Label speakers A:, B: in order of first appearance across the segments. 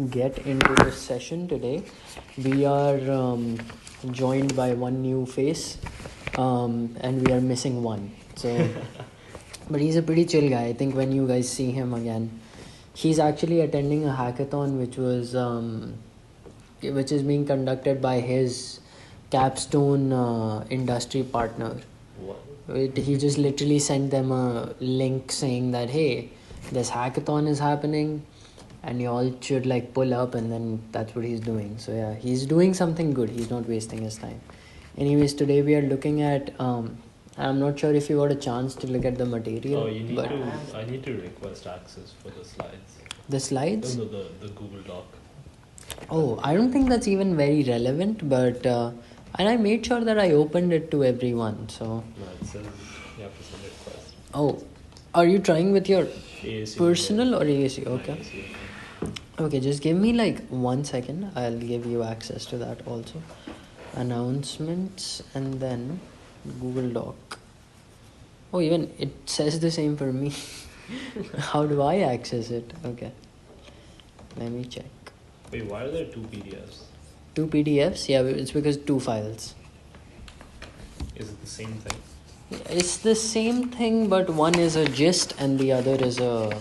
A: get into this session today. We are joined by one new face, and we are missing one. So, but he's a pretty chill guy. I think when you guys see him again, he's actually attending a hackathon, which is being conducted by his capstone industry partner.
B: What?
A: He just literally sent them a link saying that, hey, this hackathon is happening and you all should like pull up, and then that's what he's doing. So yeah, he's doing something good. He's not wasting his time. Anyways, today we are looking at I'm not sure if you got a chance to look at the material.
B: Oh, I need to request access for the slides.
A: The slides?
B: No, the Google Doc.
A: Oh, I don't think that's even very relevant, but and I made sure that I opened it to everyone. So
B: No, it says you have to send a request.
A: oh, are you trying with your
B: ASU,
A: personal or ASU?
B: yeah.
A: Okay.
B: ASU.
A: Okay, just give me like 1 second. I'll give you access to that also. Announcements and then Google Doc. Oh, even it says the same for me. How do I access it? Okay. Let me check.
B: Wait, why are there two PDFs?
A: 2 PDFs? Yeah, it's because 2 files.
B: Is it the same thing?
A: It's the same thing, but one is a gist and the other is a...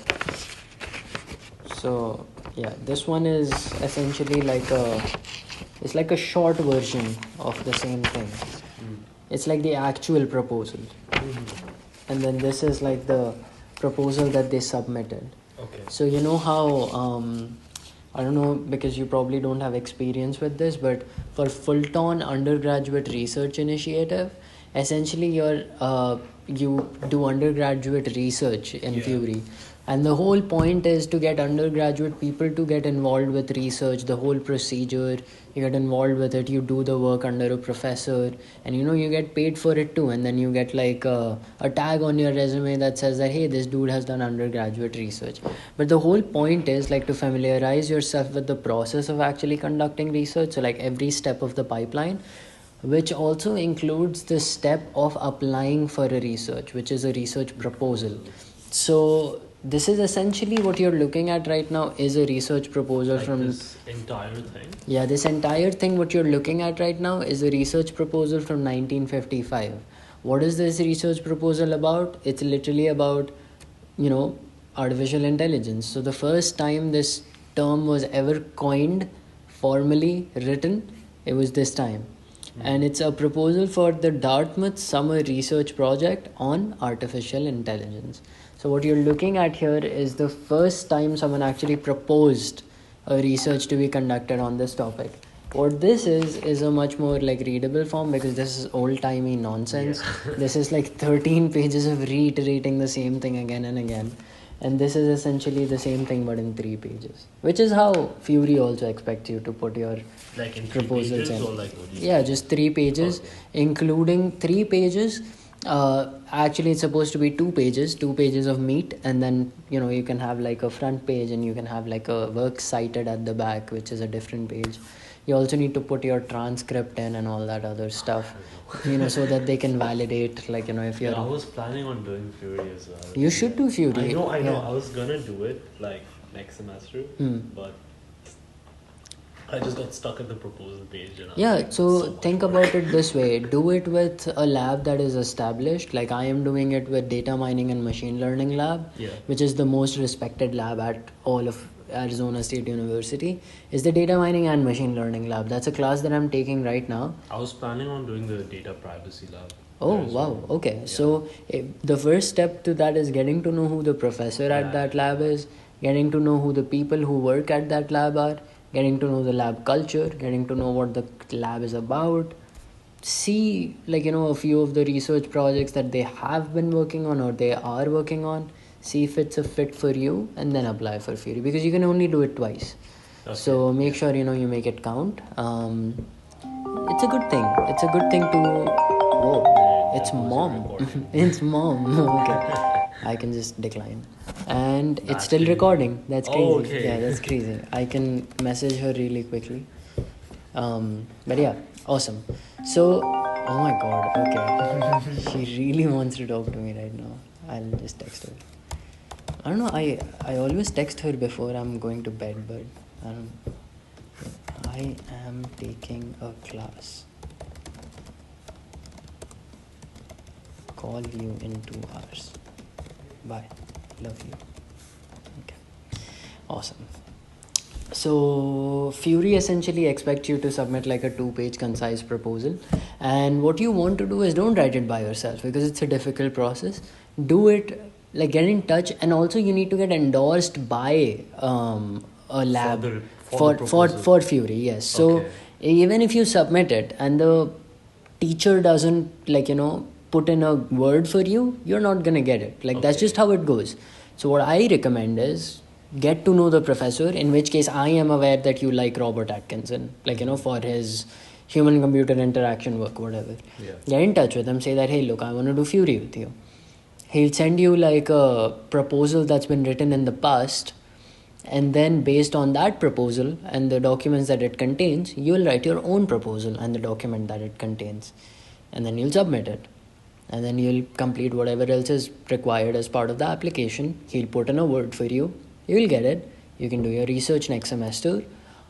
A: So, yeah, this one is essentially like it's like a short version of the same thing. It's like the actual proposal. And then this is like the proposal that they submitted.
B: Okay.
A: So you know how, I don't know, because you probably don't have experience with this, but for Fulton Undergraduate Research Initiative, essentially you do undergraduate research in Fury. And the whole point is to get undergraduate people to get involved with research, the whole procedure. You get involved with it, you do the work under a professor, and you get paid for it too. And then you get like a tag on your resume that says that, hey, this dude has done undergraduate research. But the whole point is like to familiarize yourself with the process of actually conducting research. So like every step of the pipeline, which also includes the step of applying for a research, which is a research proposal. So this is essentially what you're looking at right now is a research proposal
B: Like
A: from
B: this entire thing?
A: Yeah, this entire thing what you're looking at right now is a research proposal from 1955. What is this research proposal about? It's literally about artificial intelligence. So the first time this term was ever coined, formally written, it was this time. And it's a proposal for the Dartmouth Summer Research Project on Artificial Intelligence. So what you're looking at here is the first time someone actually proposed a research to be conducted on this topic. What this is a much more like readable form, because this is old-timey nonsense. Yeah. This is like 13 pages of reiterating the same thing again and again. And this is essentially the same thing but in 3 pages, which is how Fury also expects you to put your
B: like in
A: proposals
B: 3 pages
A: in.
B: or like
A: Yeah, just 3 pages, okay. Including 3 pages. Actually, it's supposed to be 2 pages of meat, and then you can have like a front page and you can have like a works cited at the back, which is a different page. You also need to put your transcript in and all that other stuff, so that they can validate, like, if you're...
B: I was planning on doing Fury as well.
A: You should do Fury.
B: I know.
A: Yeah.
B: I was gonna do it like next semester, but I just got stuck at the proposal page. And
A: so think about it this way. Do it with a lab that is established. Like I am doing it with data mining and machine learning lab, which is the most respected lab at all of Arizona State University, is the data mining and machine learning lab. That's a class that I'm taking right now.
B: I was planning on doing the data privacy lab.
A: Oh, wow. Okay. Yeah. So the first step to that is getting to know who the professor at that lab is, getting to know who the people who work at that lab are, getting to know the lab culture, getting to know what the lab is about. See, like, a few of the research projects that they have been working on or they are working on. See if it's a fit for you, and then apply for Fury, because you can only do it twice. Okay. So make sure you make it count. It's a good thing. It's a good thing to... Whoa, it's mom. It's mom. Okay, I can just decline. And it's still recording. That's crazy. Oh, okay. Yeah, that's crazy. I can message her really quickly. But yeah, awesome. So, oh my god, okay. She really wants to talk to me right now. I'll just text her. I don't know, I always text her before I'm going to bed, but I am taking a class. Call you in 2 hours. Bye. Love you. Okay. Awesome. So Fury essentially expects you to submit like a 2-page concise proposal, and what you want to do is don't write it by yourself because it's a difficult process. Do it, like, get in touch, and also you need to get endorsed by a lab for Fury. Yes. So even if you submit it and the teacher doesn't put in a word for you, you're not gonna get it. That's just how it goes. So what I recommend is get to know the professor, in which case I am aware that you like Robert Atkinson, for his human computer interaction work, whatever. Get in touch with him, say that, hey, look, I want to do Fury with you. He'll send you like a proposal that's been written in the past, and then based on that proposal and the documents that it contains, you'll write your own proposal and the document that it contains, and then you'll submit it. And then you'll complete whatever else is required as part of the application. He'll put in a word for you. You'll get it. You can do your research next semester.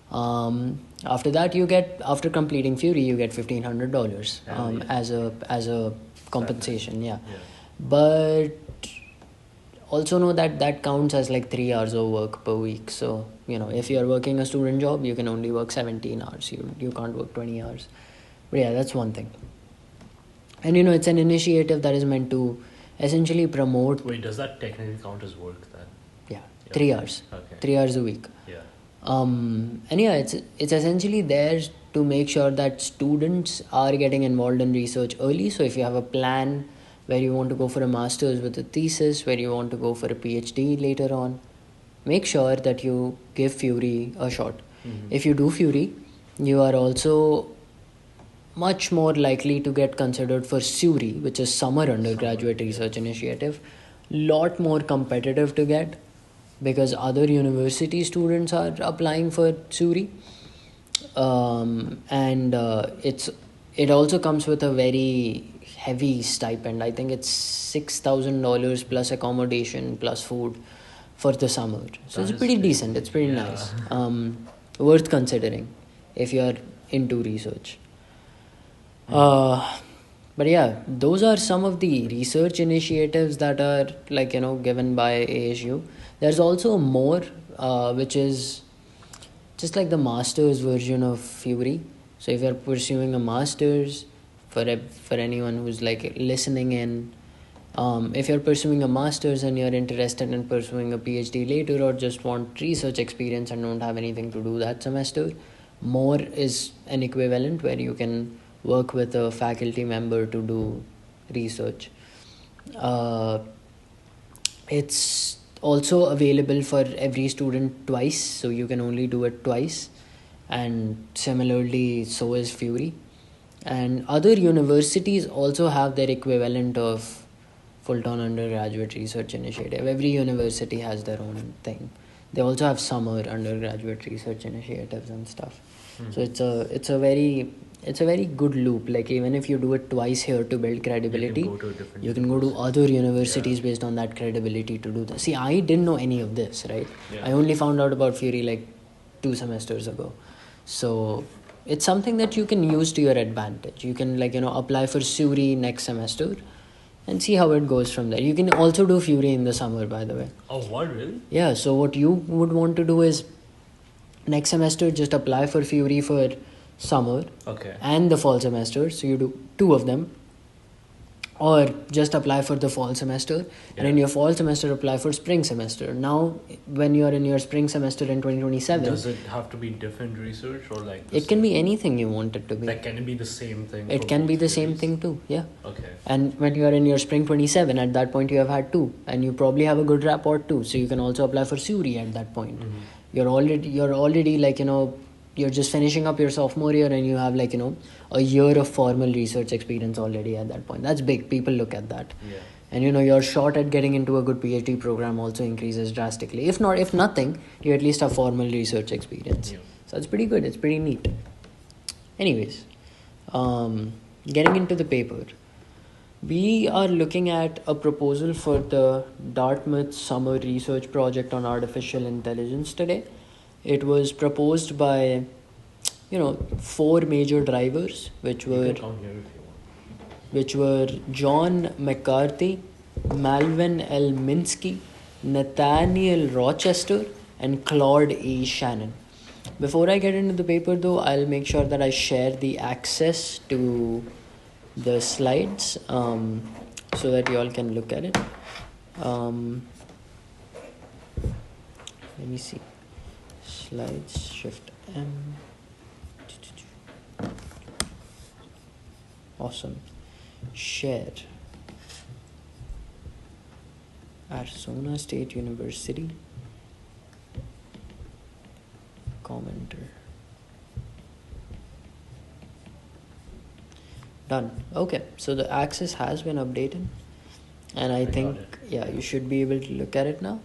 A: After that, after completing Fury, you get $1,500 as a compensation. Yeah. But also know that counts as like 3 hours of work per week. So if you're working a student job, you can only work 17 hours. You can't work 20 hours. But yeah, that's one thing. And it's an initiative that is meant to essentially promote.
B: Wait, does that technically count as work then?
A: Yeah, 3 hours.
B: Okay.
A: 3 hours a week.
B: Yeah.
A: And yeah, it's essentially there to make sure that students are getting involved in research early. So if you have a plan where you want to go for a master's with a thesis, where you want to go for a PhD later on, make sure that you give Fury a shot. Mm-hmm. If you do Fury, you are also much more likely to get considered for SURI, which is Summer Undergraduate Research Initiative. Lot more competitive to get because other university students are applying for SURI. And it also comes with a very heavy stipend. I think it's $6,000 plus accommodation plus food for the summer. So it's pretty decent. It's pretty nice. Worth considering if you're into research. But yeah, those are some of the research initiatives that are given by ASU. There's also more, which is just like the master's version of Fury. So if you're pursuing a master's, for anyone who's listening in, if you're pursuing a master's and you're interested in pursuing a PhD later, or just want research experience and don't have anything to do that semester, more is an equivalent where you can work with a faculty member to do research. It's also available for every student twice, so you can only do it twice, and similarly so is Fury. And other universities also have their equivalent of Fulton Undergraduate Research Initiative. Every university has their own thing. They also have summer undergraduate research initiatives and stuff. So it's a very good loop. Even if you do it twice here to build credibility, you can go to other universities based on that credibility to do that. See, I didn't know any of this, right? Yeah. I only found out about Fury 2 semesters ago. So it's something that you can use to your advantage. You can apply for SURI next semester and see how it goes from there. You can also do Fury in the summer, by the way.
B: Oh, what, really?
A: Yeah, so what you would want to do is next semester just apply for Fury for summer and the fall semester. So you do 2 of them. Or just apply for the fall semester, and in your fall semester apply for spring semester. Now, when you are in your spring semester in 2027...
B: Does it have to be different research or
A: It can be anything you want it to be.
B: Can it be the same thing?
A: It can be the same thing too, yeah.
B: Okay.
A: And when you are in your spring 27, at that point you have had 2, and you probably have a good rapport too. So you can also apply for SURI at that point. Mm-hmm. You're already you're just finishing up your sophomore year and you have a year of formal research experience already at that point. That's big. People look at that.
B: Yeah.
A: And your shot at getting into a good PhD program also increases drastically. If nothing, you at least have formal research experience. Yeah. So it's pretty good. It's pretty neat. Anyways, getting into the paper. We are looking at a proposal for the Dartmouth Summer Research Project on Artificial Intelligence today. It was proposed by, 4 major drivers, which were John McCarthy, Marvin Minsky, Nathaniel Rochester, and Claude Shannon. Before I get into the paper though, I'll make sure that I share the access to the slides so that you all can look at it. Let me see. Slides, Shift M. Awesome. Share. Arizona State University. Commenter. Done. Okay, so the axis has been updated, and I think you should be able to look at it now.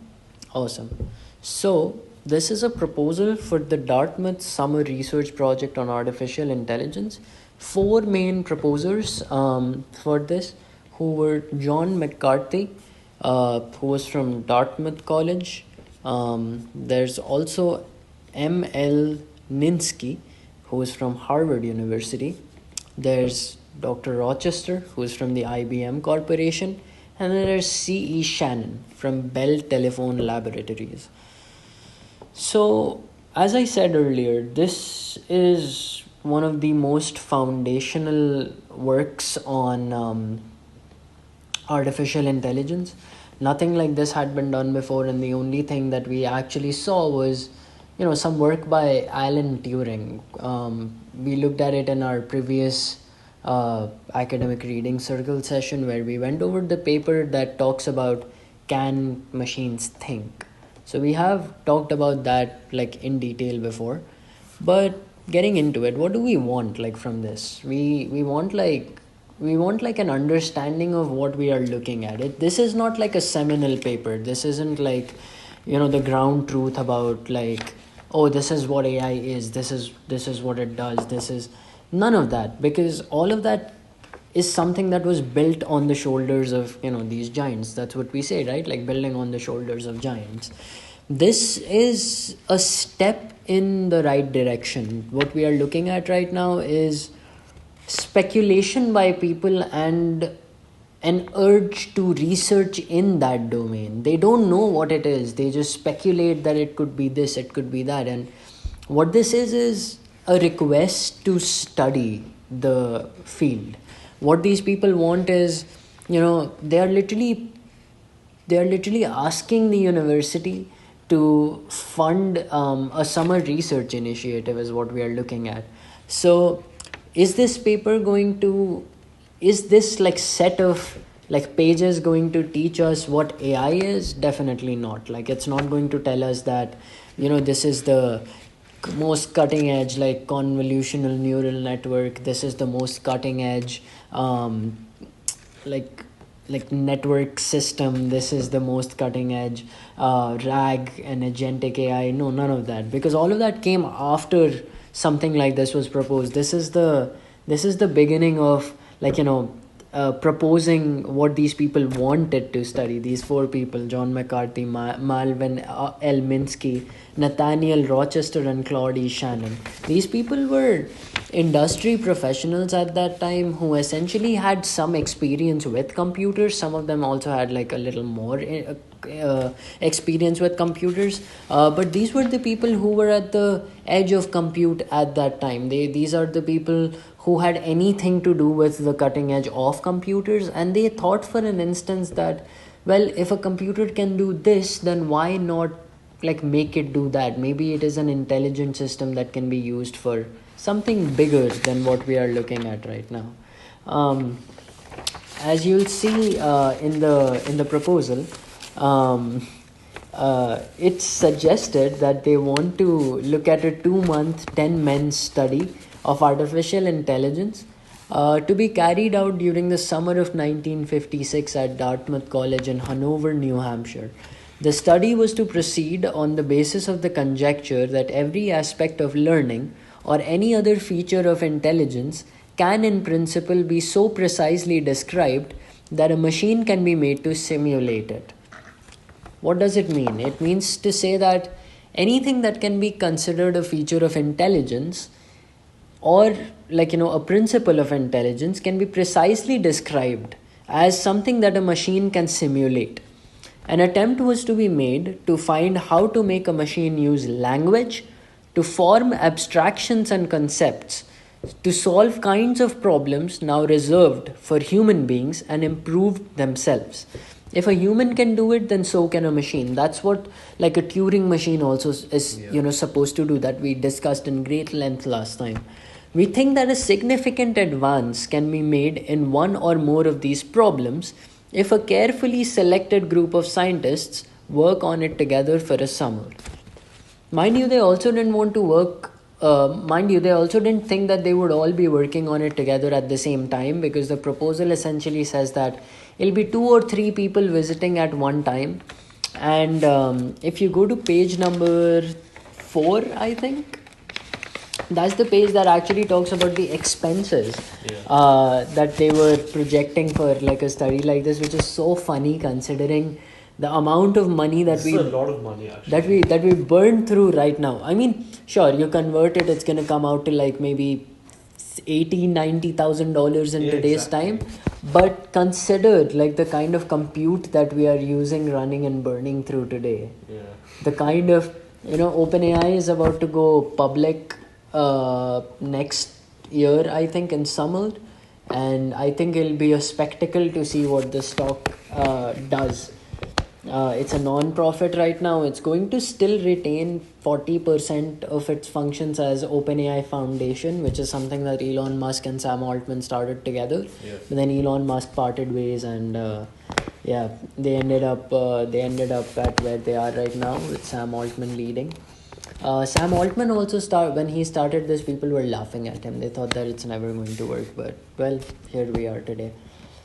A: Awesome. So this is a proposal for the Dartmouth Summer Research Project on Artificial Intelligence. 4 main proposers for this, who were John McCarthy, who was from Dartmouth College. There's also M.L. Minsky, who is from Harvard University. There's Dr. Rochester, who is from the IBM Corporation. And then there's C.E. Shannon from Bell Telephone Laboratories. So, as I said earlier, this is one of the most foundational works on artificial intelligence. Nothing like this had been done before, and the only thing that we actually saw was, some work by Alan Turing. We looked at it in our previous academic reading circle session, where we went over the paper that talks about can machines think. So we have talked about that in detail before, but getting into it, what do we want from this? We want an understanding of what we are looking at. This is not a seminal paper. This isn't the ground truth about this is what AI is, this is what it does, this is none of that, because all of that is something that was built on the shoulders of these giants. That's what we say, right? Building on the shoulders of giants. This is a step in the right direction. What we are looking at right now is speculation by people and an urge to research in that domain. They don't know what it is. They just speculate that it could be this, it could be that. And what this is a request to study the field. What these people want is, they are literally asking the university to fund a summer research initiative is what we are looking at. So is this paper is this set of pages going to teach us what AI is? Definitely not. It's not going to tell us that, this is the most cutting edge convolutional neural network. This is the most cutting edge network system. This is the most cutting edge RAG and agentic AI. No, none of that, because all of that came after something like this was proposed. This is the beginning of proposing what these people wanted to study. These 4 people, John McCarthy, Marvin Minsky, Nathaniel Rochester, and Claude Shannon. These people were industry professionals at that time who essentially had some experience with computers. Some of them also had a little more experience with computers. But these were the people who were at the edge of compute at that time. These are the people who had anything to do with the cutting edge of computers, and they thought for an instance that, well, if a computer can do this, then why not make it do that? Maybe it is an intelligent system that can be used for something bigger than what we are looking at right now. As you'll see in the proposal, it's suggested that they want to look at a 2-month 10-men study of artificial intelligence to be carried out during the summer of 1956 at Dartmouth College in Hanover, New Hampshire. The study was to proceed on the basis of the conjecture that every aspect of learning or any other feature of intelligence can in principle be so precisely described that a machine can be made to simulate it. What does it mean? It means to say that anything that can be considered a feature of intelligence or a principle of intelligence can be precisely described as something that a machine can simulate. An attempt was to be made to find how to make a machine use language to form abstractions and concepts to solve kinds of problems now reserved for human beings and improve themselves. If a human can do it, then so can a machine. That's what a Turing machine also is supposed to do, that we discussed in great length last time. We think that a significant advance can be made in one or more of these problems if a carefully selected group of scientists work on it together for a summer. Mind you, they also didn't think that they would all be working on it together at the same time, because the proposal essentially says that it'll be 2 or 3 people visiting at one time. And if you go to page number 4, I think, that's the page that actually talks about the expenses that they were projecting for a study like this, which is so funny considering the amount of money that
B: a lot of money actually
A: that we burn through right now. I mean, sure, you convert it, it's going to come out to maybe $80,000-$90,000 in today's time, but consider the kind of compute that we are using, running and burning through today. The kind of OpenAI is about to go public next year, I think, in summer, and I think it'll be a spectacle to see what the stock does. It's a non-profit right now. It's going to still retain 40% of its functions as OpenAI Foundation, which is something that Elon Musk and Sam Altman started together. But then Elon Musk parted ways, and they ended up at where they are right now, with Sam Altman leading. Sam Altman also when he started this, people were laughing at him. They thought that it's never going to work, but well, here we are today.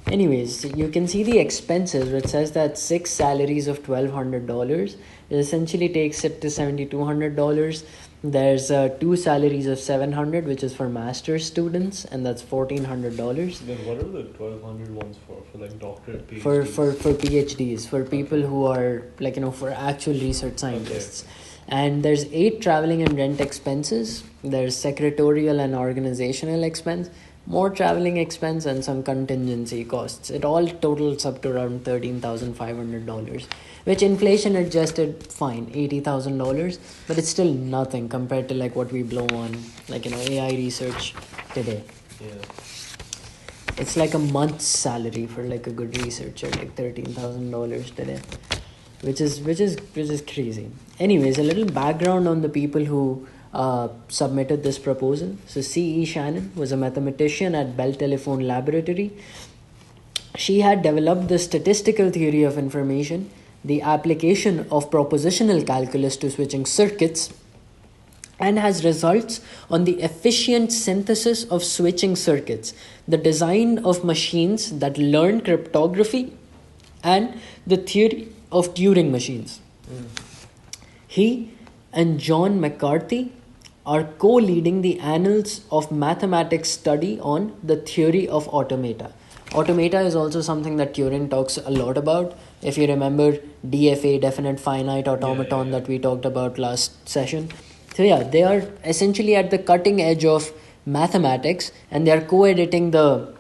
A: Anyways, you can see the expenses, which says that 6 salaries of $1,200. It essentially takes it to $7,200. There's 2 salaries of $700, which is for master's students, and that's $1,400.
B: Then what are the 1,200 ones for doctorate PhDs?
A: For PhDs, for people who are for actual research scientists. Okay. And there's 8 traveling and rent expenses. There's secretarial and organizational expense, more traveling expense, and some contingency costs. It all totals up to around $13,500, which inflation adjusted, fine, $80,000, but it's still nothing compared to what we blow on AI research today. It's a month's salary for a good researcher, $13,000 today, which is crazy. Anyways, a little background on the people who submitted this proposal. So C.E. Shannon was a mathematician at Bell Telephone Laboratory. She had developed the statistical theory of information, the application of propositional calculus to switching circuits, and has results on the efficient synthesis of switching circuits, the design of machines that learn cryptography, and the theory of Turing machines. He and John McCarthy are co-leading the Annals of Mathematics study on the theory of automata. Automata is also something that Turing talks a lot about. If you remember DFA, definite finite automaton, that we talked about last session. So they are essentially at the cutting edge of mathematics, and they are co-editing the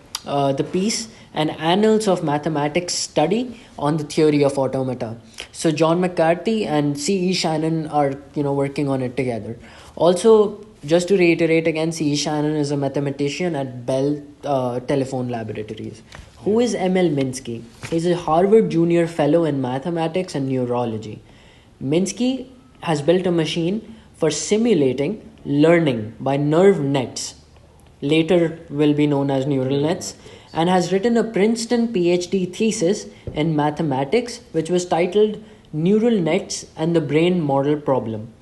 A: piece, an Annals of Mathematics study on the theory of automata. So John McCarthy and C.E. Shannon are working on it together. Also, just to reiterate again, C.E. Shannon is a mathematician at Bell Telephone Laboratories. Who is M.L. Minsky? He's a Harvard Junior Fellow in Mathematics and Neurology. Minsky has built a machine for simulating learning by nerve nets, later will be known as neural nets, and has written a Princeton PhD thesis in mathematics, which was titled Neural Nets and the Brain Model Problem.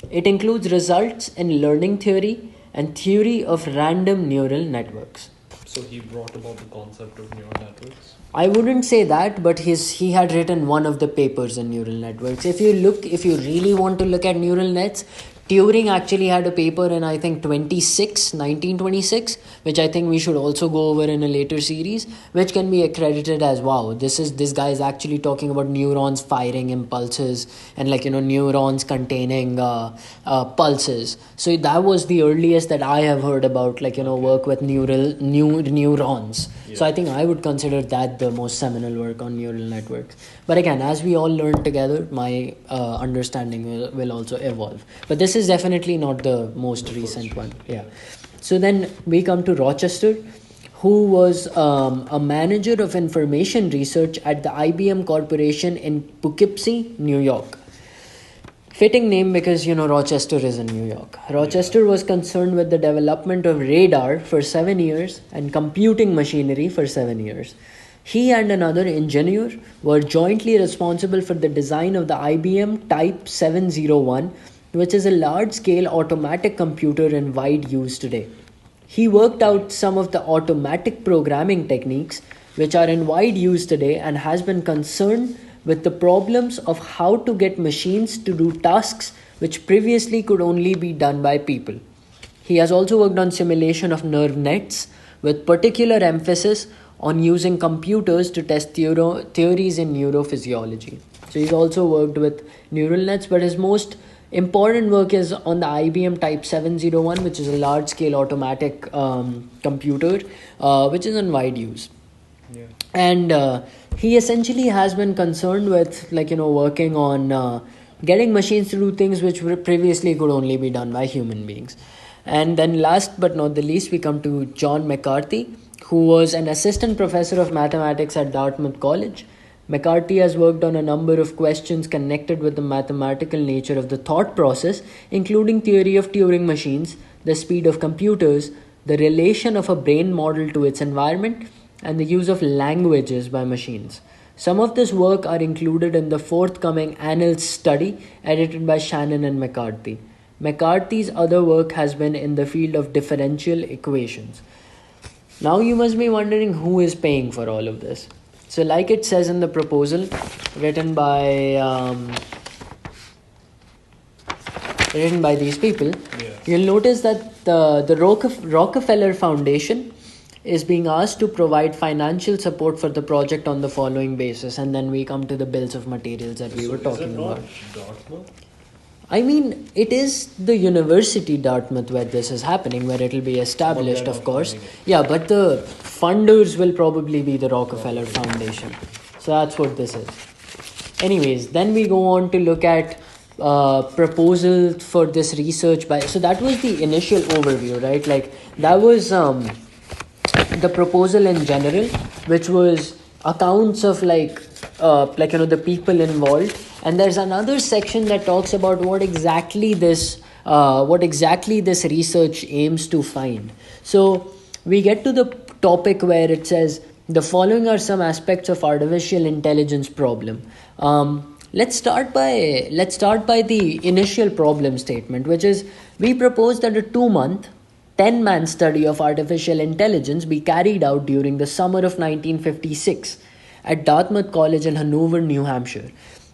A: It includes results in learning theory and theory of random neural networks.
B: So he brought about the concept of neural networks?
A: I wouldn't say that, but he had written one of the papers in neural networks. If you really want to look at neural nets, Turing actually had a paper in, I think, 1926, which I think we should also go over in a later series, which can be accredited as, wow, this guy is actually talking about neurons firing impulses and neurons containing pulses. So that was the earliest that I have heard about work with neurons. Yeah. So I think I would consider that the most seminal work on neural networks. But again, as we all learn together, my understanding will also evolve. But this is definitely not the most recent one. Yeah. So then we come to Rochester, who was a manager of information research at the IBM Corporation in Poughkeepsie, New York. Fitting name because, Rochester is in New York. Rochester was concerned with the development of radar for 7 years and computing machinery for 7 years. He and another engineer were jointly responsible for the design of the IBM Type 701, which is a large-scale automatic computer in wide use today. He worked out some of the automatic programming techniques which are in wide use today and has been concerned with the problems of how to get machines to do tasks which previously could only be done by people. He has also worked on simulation of nerve nets with particular emphasis on using computers to test theories in neurophysiology. So he's also worked with neural nets, but his most important work is on the IBM Type 701, which is a large-scale automatic computer, which is in wide use. Yeah. And he essentially has been concerned with, working on getting machines to do things which previously could only be done by human beings. And then last but not the least, we come to John McCarthy, who was an assistant professor of mathematics at Dartmouth College. McCarthy has worked on a number of questions connected with the mathematical nature of the thought process, including theory of Turing machines, the speed of computers, the relation of a brain model to its environment, and the use of languages by machines. Some of this work are included in the forthcoming Annals study edited by Shannon and McCarthy. McCarthy's other work has been in the field of differential equations. Now you must be wondering who is paying for all of this. So like it says in the proposal written by these people, you'll notice that the Rockefeller Foundation is being asked to provide financial support for the project on the following basis. And then we come to the bills of materials that we were talking about.
B: Dartmouth?
A: I mean, it is the University Dartmouth where this is happening, where it will be established, of course. Yeah, but the funders will probably be the Rockefeller Foundation. So that's what this is. Anyways, then we go on to look at proposal for this research by. So that was the initial overview, right? Like that was the proposal in general, which was accounts of the people involved. And there's another section that talks about what exactly this research aims to find. So we get to the topic where it says the following are some aspects of artificial intelligence problem. Let's start by the initial problem statement, which is we propose that a 2-month 10-man study of artificial intelligence be carried out during the summer of 1956 at Dartmouth College in Hanover, New Hampshire.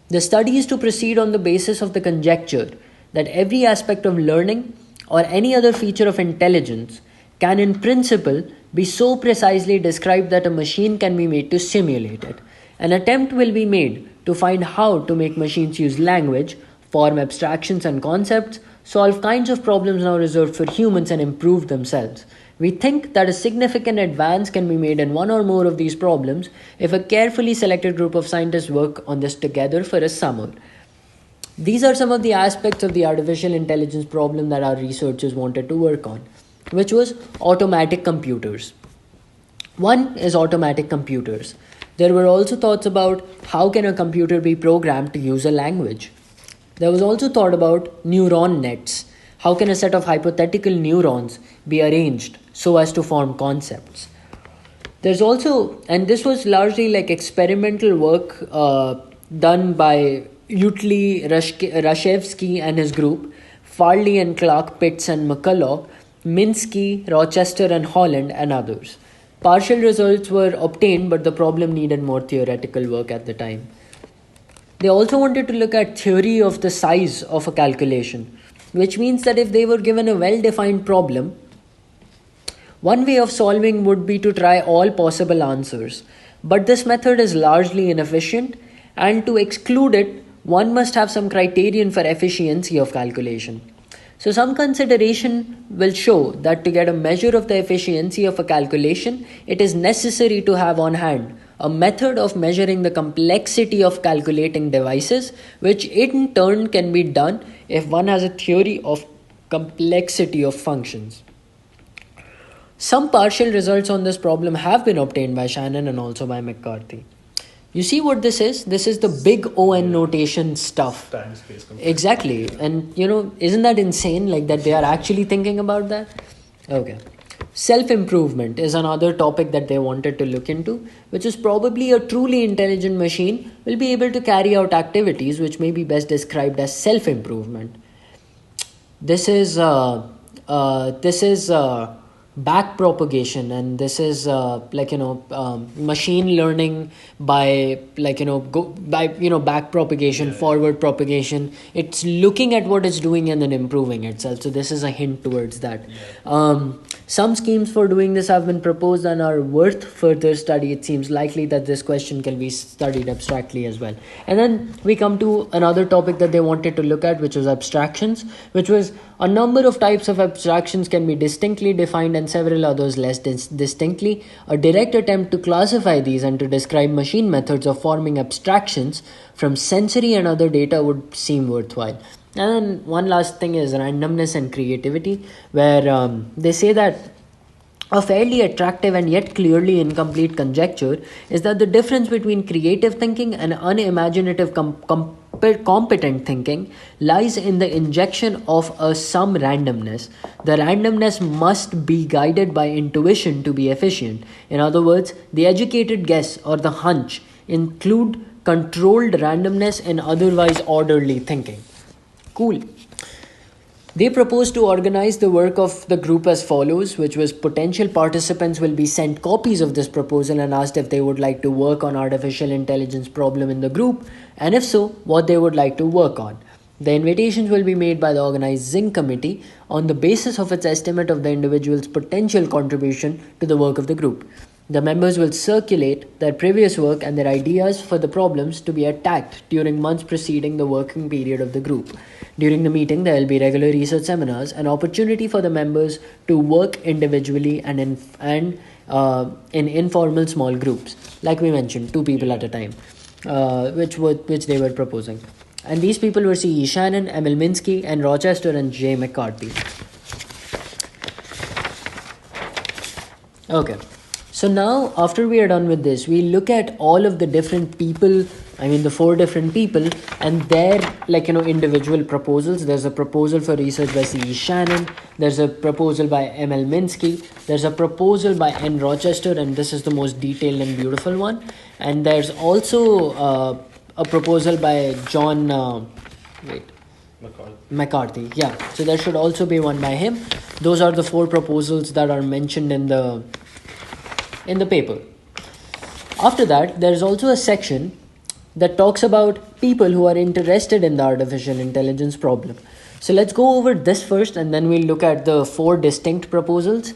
A: The study is to proceed on the basis of the conjecture that every aspect of learning or any other feature of intelligence can in principle be so precisely described that a machine can be made to simulate it. An attempt will be made to find how to make machines use language, form abstractions and concepts, solve kinds of problems now reserved for humans and improve themselves. We think that a significant advance can be made in one or more of these problems if a carefully selected group of scientists work on this together for a summer. These are some of the aspects of the artificial intelligence problem that our researchers wanted to work on, which was automatic computers. One is automatic computers. There were also thoughts about how can a computer be programmed to use a language. There was also thought about neuron nets. How can a set of hypothetical neurons be arranged so as to form concepts? There's also, and this was largely like experimental work done by Utley Rashevsky and his group, Farley and Clark, Pitts and McCulloch, Minsky, Rochester and Holland and others. Partial results were obtained, but the problem needed more theoretical work at the time. They also wanted to look at theory of the size of a calculation. which means that if they were given a well-defined problem, one way of solving would be to try all possible answers. But this method is largely inefficient, and to exclude it, one must have some criterion for efficiency of calculation. So some consideration will show that to get a measure of the efficiency of a calculation, it is necessary to have on hand a method of measuring the complexity of calculating devices, which in turn can be done if one has a theory of complexity of functions. Some partial results on this problem have been obtained by Shannon and also by McCarthy. You see what this is? This is the big ON notation stuff.
B: Time space computation.
A: Exactly. And isn't that insane? Like that they are actually thinking about that? Okay. Self-improvement is another topic that they wanted to look into, which is probably a truly intelligent machine will be able to carry out activities which may be best described as self-improvement. This is back propagation, and this is machine learning by back propagation, forward propagation. It's looking at what it's doing and then improving itself. So this is a hint towards that. Some schemes for doing this have been proposed and are worth further study. It seems likely that this question can be studied abstractly as well. And then we come to another topic that they wanted to look at, which was abstractions, which was a number of types of abstractions can be distinctly defined and several others less distinctly. A direct attempt to classify these and to describe machine methods of forming abstractions from sensory and other data would seem worthwhile. And then one last thing is randomness and creativity, where they say that a fairly attractive and yet clearly incomplete conjecture is that the difference between creative thinking and unimaginative competent thinking lies in the injection of some randomness. The randomness must be guided by intuition to be efficient. In other words, the educated guess or the hunch include controlled randomness in otherwise orderly thinking. Cool. They proposed to organize the work of the group as follows, which was potential participants will be sent copies of this proposal and asked if they would like to work on artificial intelligence problem in the group, and if so, what they would like to work on. The invitations will be made by the organizing committee on the basis of its estimate of the individual's potential contribution to the work of the group. The members will circulate their previous work and their ideas for the problems to be attacked during months preceding the working period of the group. During the meeting, there will be regular research seminars, an opportunity for the members to work individually and in informal small groups. Like we mentioned, 2 people at a time, which they were proposing. And these people were C.E. Shannon, Emil Minsky, and Rochester and J. McCarthy. Okay. So now, after we are done with this, we look at all of the different people, the 4 different people and their individual proposals. There's a proposal for research by C.E. Shannon. There's a proposal by M.L. Minsky. There's a proposal by N. Rochester, and this is the most detailed and beautiful one. And there's also a proposal by John McCarthy. Yeah, so there should also be one by him. Those are the 4 proposals that are mentioned in the paper. After that, there is also a section that talks about people who are interested in the artificial intelligence problem. So let's go over this first and then we'll look at the 4 distinct proposals.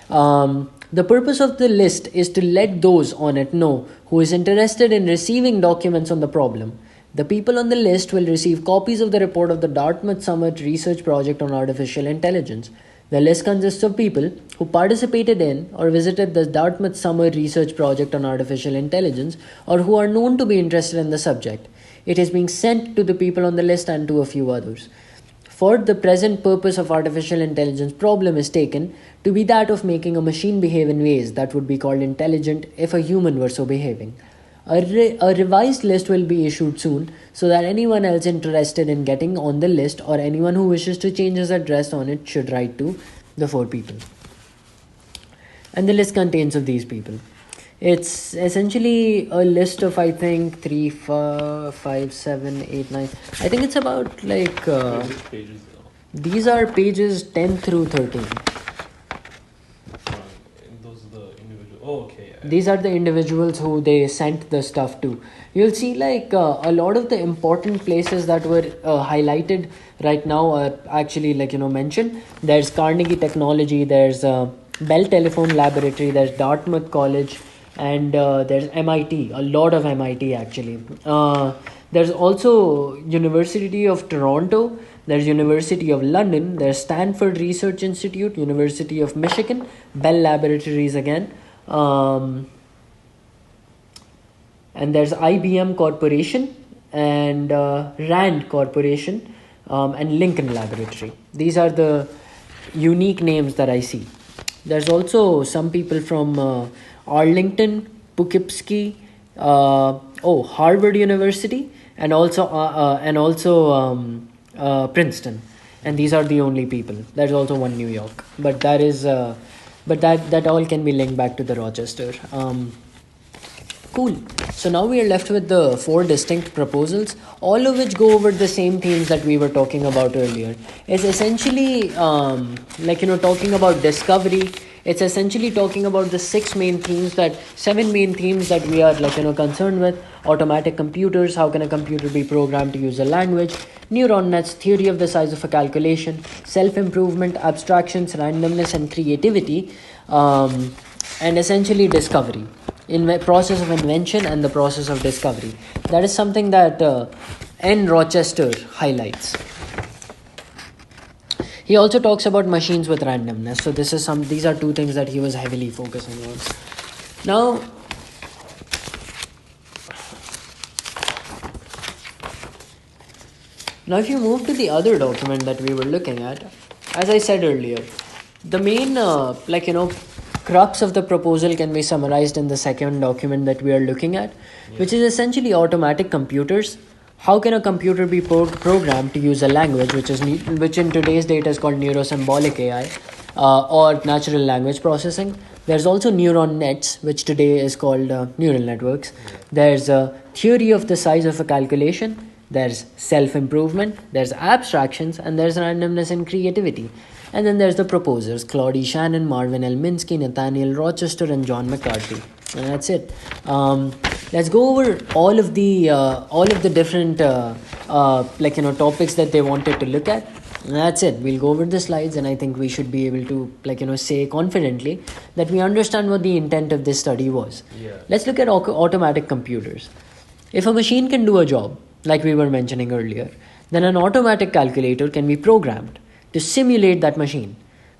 A: The purpose of the list is to let those on it know who is interested in receiving documents on the problem. The people on the list will receive copies of the report of the Dartmouth Summer Research Project on Artificial Intelligence. The list consists of people who participated in or visited the Dartmouth Summer Research Project on Artificial Intelligence or who are known to be interested in the subject. It is being sent to the people on the list and to a few others. For the present purpose of artificial intelligence problem is taken to be that of making a machine behave in ways that would be called intelligent if a human were so behaving. A revised list will be issued soon so that anyone else interested in getting on the list or anyone who wishes to change his address on it should write to the 4 people. And the list contains of these people. It's essentially a list of 3, 4, 5, 7, 8, 9. I think it's about
B: pages
A: these are pages 10 through 13.
B: Those are the individual. Oh, okay.
A: These are the individuals who they sent the stuff to. You'll see like a lot of the important places that were highlighted right now are actually like, mentioned. There's Carnegie Technology, there's Bell Telephone Laboratory, there's Dartmouth College, and there's MIT, a lot of MIT actually. There's also University of Toronto, there's University of London, there's Stanford Research Institute, University of Michigan, Bell Laboratories again, and there's IBM Corporation and Rand Corporation and Lincoln Laboratory. These are the unique names that I see. There's also some people from Arlington, Poughkeepsie, Harvard University, and also Princeton, and these are the only people. There's also one New York, but that is that all can be linked back to the Rochester. Cool. So now we are left with the 4 distinct proposals, all of which go over the same themes that we were talking about earlier. It's essentially talking about discovery. It's essentially talking about the 7 main themes that we are concerned with. Automatic computers, how can a computer be programmed to use a language, neuron nets, theory of the size of a calculation, self-improvement, abstractions, randomness and creativity, and essentially discovery, in the process of invention and the process of discovery. That is something that N. Rochester highlights. He also talks about machines with randomness. So these are 2 things that he was heavily focusing on. Now if you move to the other document that we were looking at, as I said earlier, the main crux of the proposal can be summarized in the second document that we are looking at, which is essentially automatic computers. How can a computer be programmed to use a language, which in today's date is called neurosymbolic AI or natural language processing? There's also neuron nets, which today is called neural networks. There's a theory of the size of a calculation. There's self-improvement. There's abstractions, and there's randomness and creativity. And then there's the proposers: Claude Shannon, Marvin Minsky, Nathaniel Rochester, and John McCarthy. And that's it. Let's go over all of the different topics that they wanted to look at. And that's it. We'll go over the slides, and I think we should be able to say confidently that we understand what the intent of this study was.
B: Yeah.
A: Let's look at automatic computers. If a machine can do a job, like we were mentioning earlier, then an automatic calculator can be programmed to simulate that machine.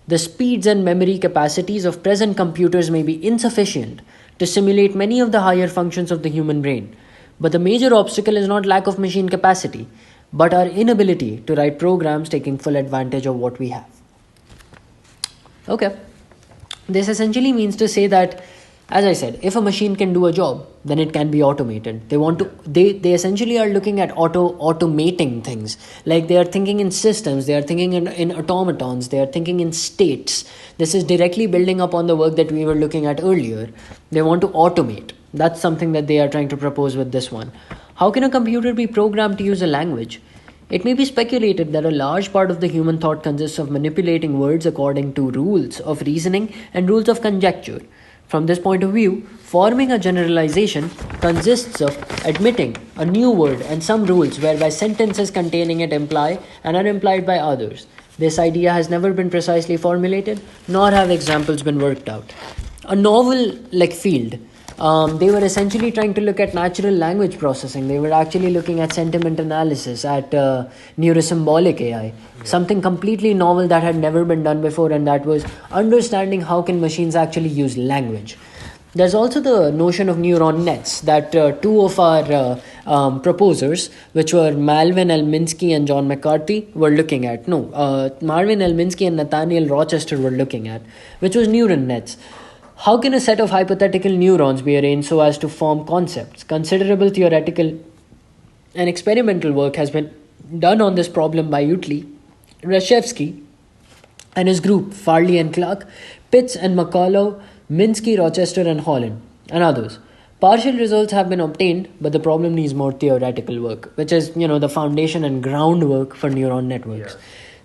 A: The speeds and memory capacities of present computers may be insufficient to simulate many of the higher functions of the human brain. But the major obstacle is not lack of machine capacity, but our inability to write programs taking full advantage of what we have. Okay. This essentially means to say that, as I said, if a machine can do a job, then it can be automated. They essentially are looking at automating things. Like they are thinking in systems, they are thinking in automatons, they are thinking in states. This is directly building up on the work that we were looking at earlier. They want to automate. That's something that they are trying to propose with this one. How can a computer be programmed to use a language? It may be speculated that a large part of the human thought consists of manipulating words according to rules of reasoning and rules of conjecture. From this point of view, forming a generalization consists of admitting a new word and some rules whereby sentences containing it imply and are implied by others. This idea has never been precisely formulated, nor have examples been worked out. A novel field. They were essentially trying to look at natural language processing. They were actually looking at sentiment analysis, at neurosymbolic AI. Something completely novel that had never been done before, and that was understanding how can machines actually use language. There's also the notion of neuron nets that 2 of our proposers, which were Marvin Minsky and John McCarthy, were looking at. Marvin Minsky and Nathaniel Rochester were looking at, which was neuron nets. How can a set of hypothetical neurons be arranged so as to form concepts? Considerable theoretical and experimental work has been done on this problem by Utley, Reshevsky, and his group, Farley and Clark, Pitts and McCullough, Minsky, Rochester, and Holland, and others. Partial results have been obtained, but the problem needs more theoretical work, which is, the foundation and groundwork for neuron networks. Yeah.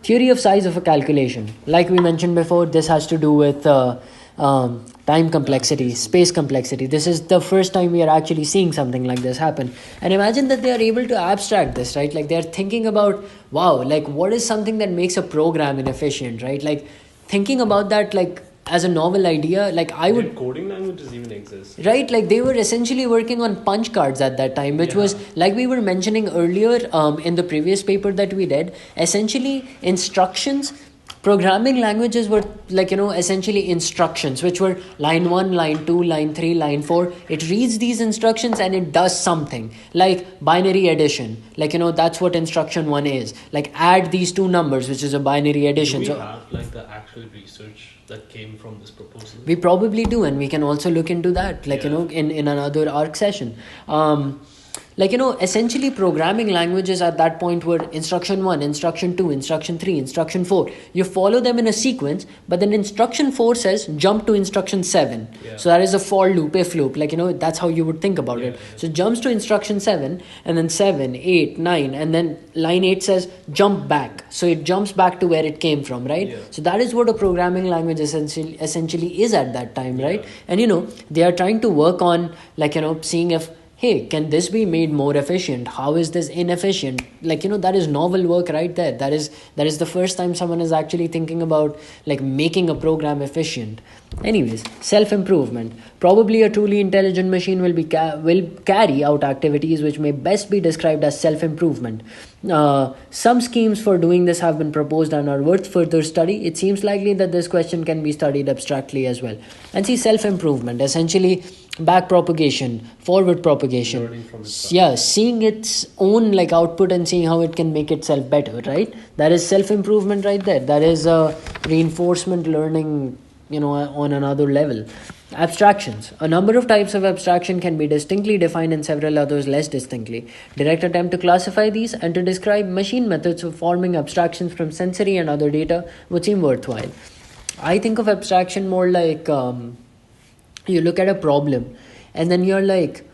A: Theory of size of a calculation. Like we mentioned before, this has to do with time complexity, space complexity. This is the first time we are actually seeing something like this happen. And imagine that they are able to abstract this, right? Like they're thinking about, wow, like what is something that makes a program inefficient, right? Like thinking about that, like as a novel idea, like I would...
B: coding languages even exist,
A: right? Like they were essentially working on punch cards at that time, which was, like we were mentioning earlier in the previous paper that we did, essentially instructions. Programming languages were like, essentially instructions, which were line 1, line 2, line 3, line 4. It reads these instructions and it does something like binary addition. Like, that's what instruction 1 is. Like add these two numbers, which is a binary addition.
B: Do we have like the actual research that came from this proposal?
A: We probably do, and we can also look into that, like, in another ARC session. Like, essentially programming languages at that point were instruction 1, instruction 2, instruction 3, instruction 4. You follow them in a sequence, but then instruction 4 says jump to instruction 7. So that is a for loop, if loop. Like, that's how you would think about it. So jumps to instruction 7, and then 7, 8, 9, and then line 8 says jump back. So it jumps back to where it came from, right? So that is what a programming language essentially is at that time, right? And, they are trying to work on, like, seeing if, hey, can this be made more efficient? How is this inefficient? Like, that is novel work right there. That is the first time someone is actually thinking about like making a program efficient. Anyways, self-improvement. Probably a truly intelligent machine will carry out activities which may best be described as self-improvement. Some schemes for doing this have been proposed and are worth further study. It seems likely that this question can be studied abstractly as well. And see, self-improvement, essentially back propagation, forward propagation. Seeing its own like output and seeing how it can make itself better, right? That is self-improvement right there. That is reinforcement learning, on another level. Abstractions. A number of types of abstraction can be distinctly defined and several others less distinctly. Direct attempt to classify these and to describe machine methods of forming abstractions from sensory and other data would seem worthwhile. I think of abstraction more like you look at a problem and then you're like,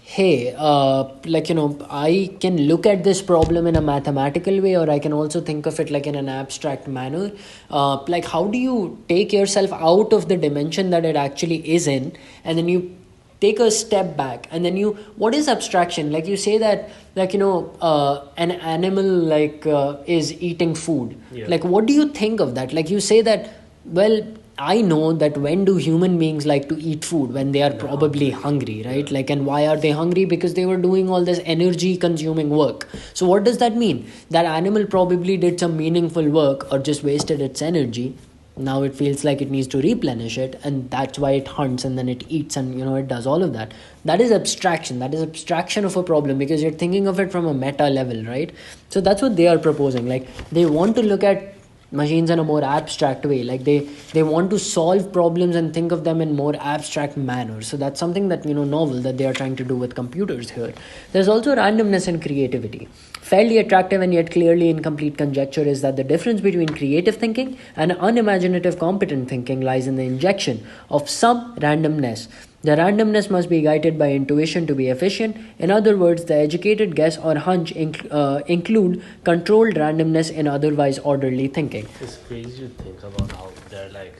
A: hey, I can look at this problem in a mathematical way, or I can also think of it like in an abstract manner. Like how do you take yourself out of the dimension that it actually is in, and then you take a step back, and then what is abstraction? Like you say that, like, an animal like is eating food. Like what do you think of that? Like you say that, well, I know that when do human beings like to eat food? When they are probably hungry, right? Like, and why are they hungry? Because they were doing all this energy consuming work. So what does that mean? That animal probably did some meaningful work or just wasted its energy. Now it feels like it needs to replenish it, and that's why it hunts and then it eats and it does all of that. That is abstraction. That is abstraction of a problem, because you're thinking of it from a meta level, right? So that's what they are proposing. Like they want to look at machines in a more abstract way. Like they want to solve problems and think of them in more abstract manner. So that's something that novel that they are trying to do with computers here. There's also randomness and creativity. Fairly attractive and yet clearly incomplete conjecture is that the difference between creative thinking and unimaginative competent thinking lies in the injection of some randomness. The randomness must be guided by intuition to be efficient. In other words, the educated guess or hunch include controlled randomness in otherwise orderly thinking.
B: It's crazy to think about how they're like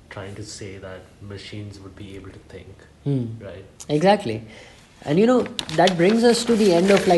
B: trying to say that machines would be able to think, right?
A: Exactly. And that brings us to the end of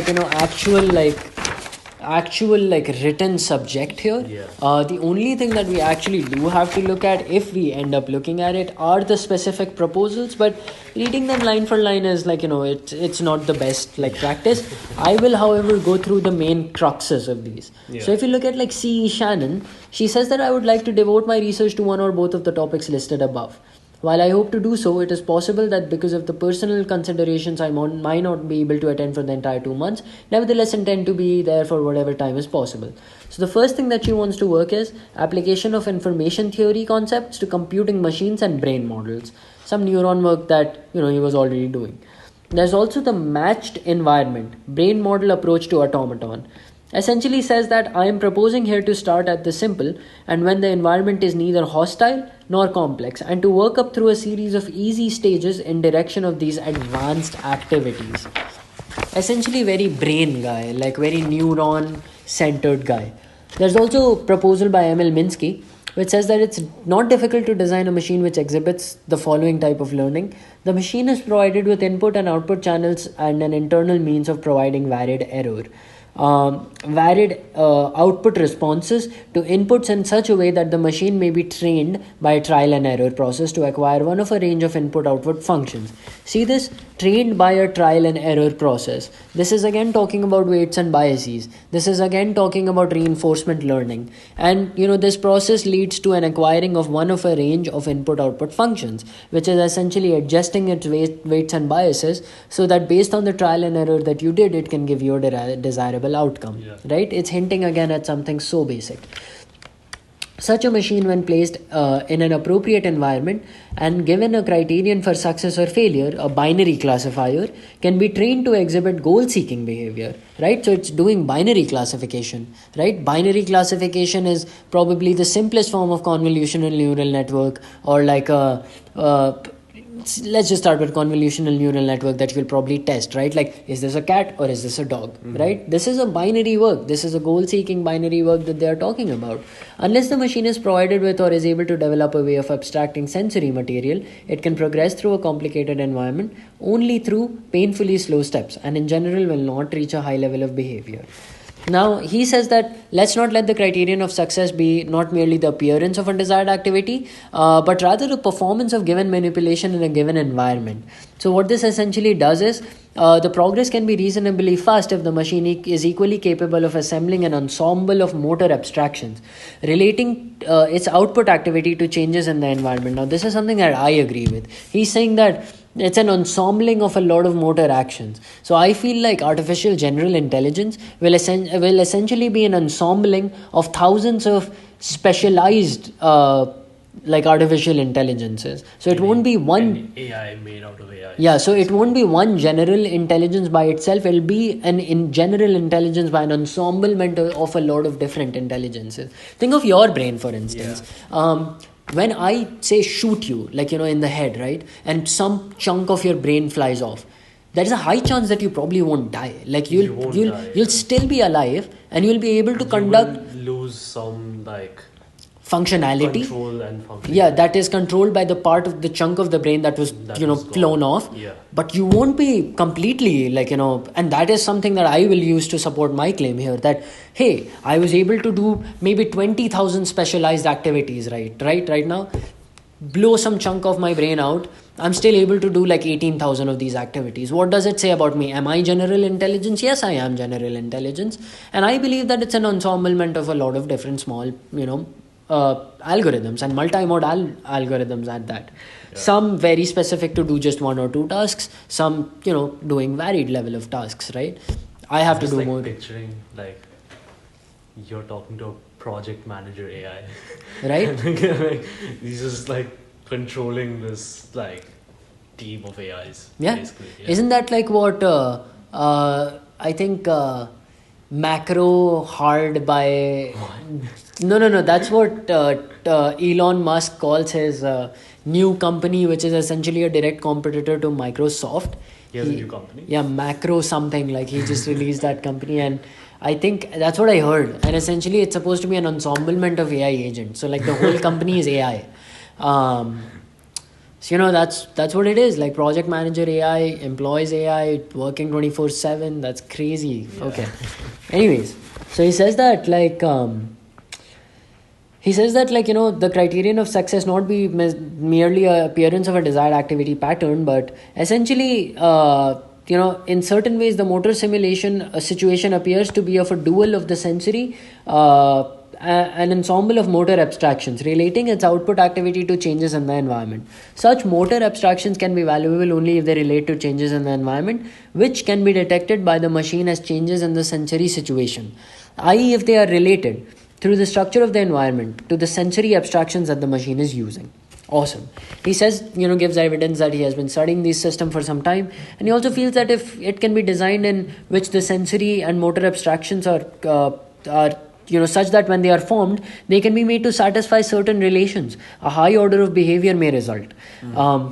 A: actual written subject here. The only thing that we actually do have to look at, if we end up looking at it, are the specific proposals, but reading them line for line is it's not the best practice. I will, however, go through the main cruxes of these. So if you look at C.E. Shannon, she says that I would like to devote my research to one or both of the topics listed above. While I hope to do so, it is possible that because of the personal considerations I might not be able to attend for the entire 2 months, nevertheless intend to be there for whatever time is possible. So the first thing that she wants to work is application of information theory concepts to computing machines and brain models. Some neuron work that he was already doing. There's also the matched environment, brain model approach to automaton. Essentially says that I am proposing here to start at the simple, and when the environment is neither hostile nor complex, and to work up through a series of easy stages in direction of these advanced activities. Essentially very brain guy, very neuron centered guy. There's also a proposal by Minsky which says that it's not difficult to design a machine which exhibits the following type of learning. The machine is provided with input and output channels and an internal means of providing varied output responses to inputs in such a way that the machine may be trained by a trial and error process to acquire one of a range of input-output functions. See this? Trained by a trial and error process. This is again talking about weights and biases. This is again talking about reinforcement learning. And this process leads to an acquiring of one of a range of input-output functions, which is essentially adjusting its weights and biases so that based on the trial and error that you did, it can give you a desirable outcome. Right? It's hinting again at something so basic. Such a machine, when placed in an appropriate environment and given a criterion for success or failure, a binary classifier, can be trained to exhibit goal-seeking behavior, right? So it's doing binary classification, right? Binary classification is probably the simplest form of convolutional neural network, or like let's just start with convolutional neural network that you'll probably test, right? Like, is this a cat or is this a dog, right? This is a binary work. This is a goal-seeking binary work that they are talking about. Unless the machine is provided with or is able to develop a way of abstracting sensory material, it can progress through a complicated environment only through painfully slow steps, and in general will not reach a high level of behavior. Now, he says that let's not let the criterion of success be not merely the appearance of a desired activity, but rather the performance of given manipulation in a given environment. So what this essentially does is, the progress can be reasonably fast if the machine is equally capable of assembling an ensemble of motor abstractions relating its output activity to changes in the environment. Now, this is something that I agree with. He's saying that it's an ensembling of a lot of motor actions. So I feel like artificial general intelligence will essentially be an ensembling of thousands of specialized artificial intelligences. So it won't be one
B: AI made out of AI.
A: Yeah, so it won't be one general intelligence by itself. It'll be an general intelligence by an ensemblement of a lot of different intelligences. Think of your brain, for instance. When I say shoot you, in the head, right? And some chunk of your brain flies off, there's a high chance that you probably won't die. You'll still be alive, and you'll be able to conduct.
B: Lose some
A: functionality.
B: Control and function.
A: Yeah, that is controlled by the part of the chunk of the brain that was flown off.
B: Yeah.
A: But you won't be completely and that is something that I will use to support my claim here, that hey, I was able to do maybe 20,000 specialized activities right now, blow some chunk of my brain out, I'm still able to do 18,000 of these activities. What does it say about me? Am I general intelligence? Yes, I am general intelligence, and I believe that it's an ensemblement of a lot of different small algorithms and multimodal algorithms at that. Some very specific to do just one or two tasks, some doing varied level of tasks, right? I have to do more.
B: Picturing you're talking to a project manager AI,
A: right?
B: He's just controlling this team of AIs.
A: Yeah.
B: Basically. Yeah.
A: Isn't that what I think macro hard by no that's what Elon Musk calls his new company, which is essentially a direct competitor to Microsoft.
B: He has a new company?
A: Yeah, macro something, he just released that company, and I think that's what I heard, and essentially it's supposed to be an ensemblement of AI agents. So the whole company is AI. So that's what it is. Project manager AI, employs AI, working 24/7. That's crazy. Yeah. Okay. Anyways, so he says that the criterion of success not be merely a appearance of a desired activity pattern, but essentially in certain ways the motor simulation situation appears to be of a dual of the sensory, an ensemble of motor abstractions relating its output activity to changes in the environment. Such motor abstractions can be valuable only if they relate to changes in the environment, which can be detected by the machine as changes in the sensory situation, i.e. if they are related through the structure of the environment to the sensory abstractions that the machine is using. Awesome. He says, gives evidence that he has been studying this system for some time, and he also feels that if it can be designed in which the sensory and motor abstractions are such that when they are formed, they can be made to satisfy certain relations. A high order of behavior may result.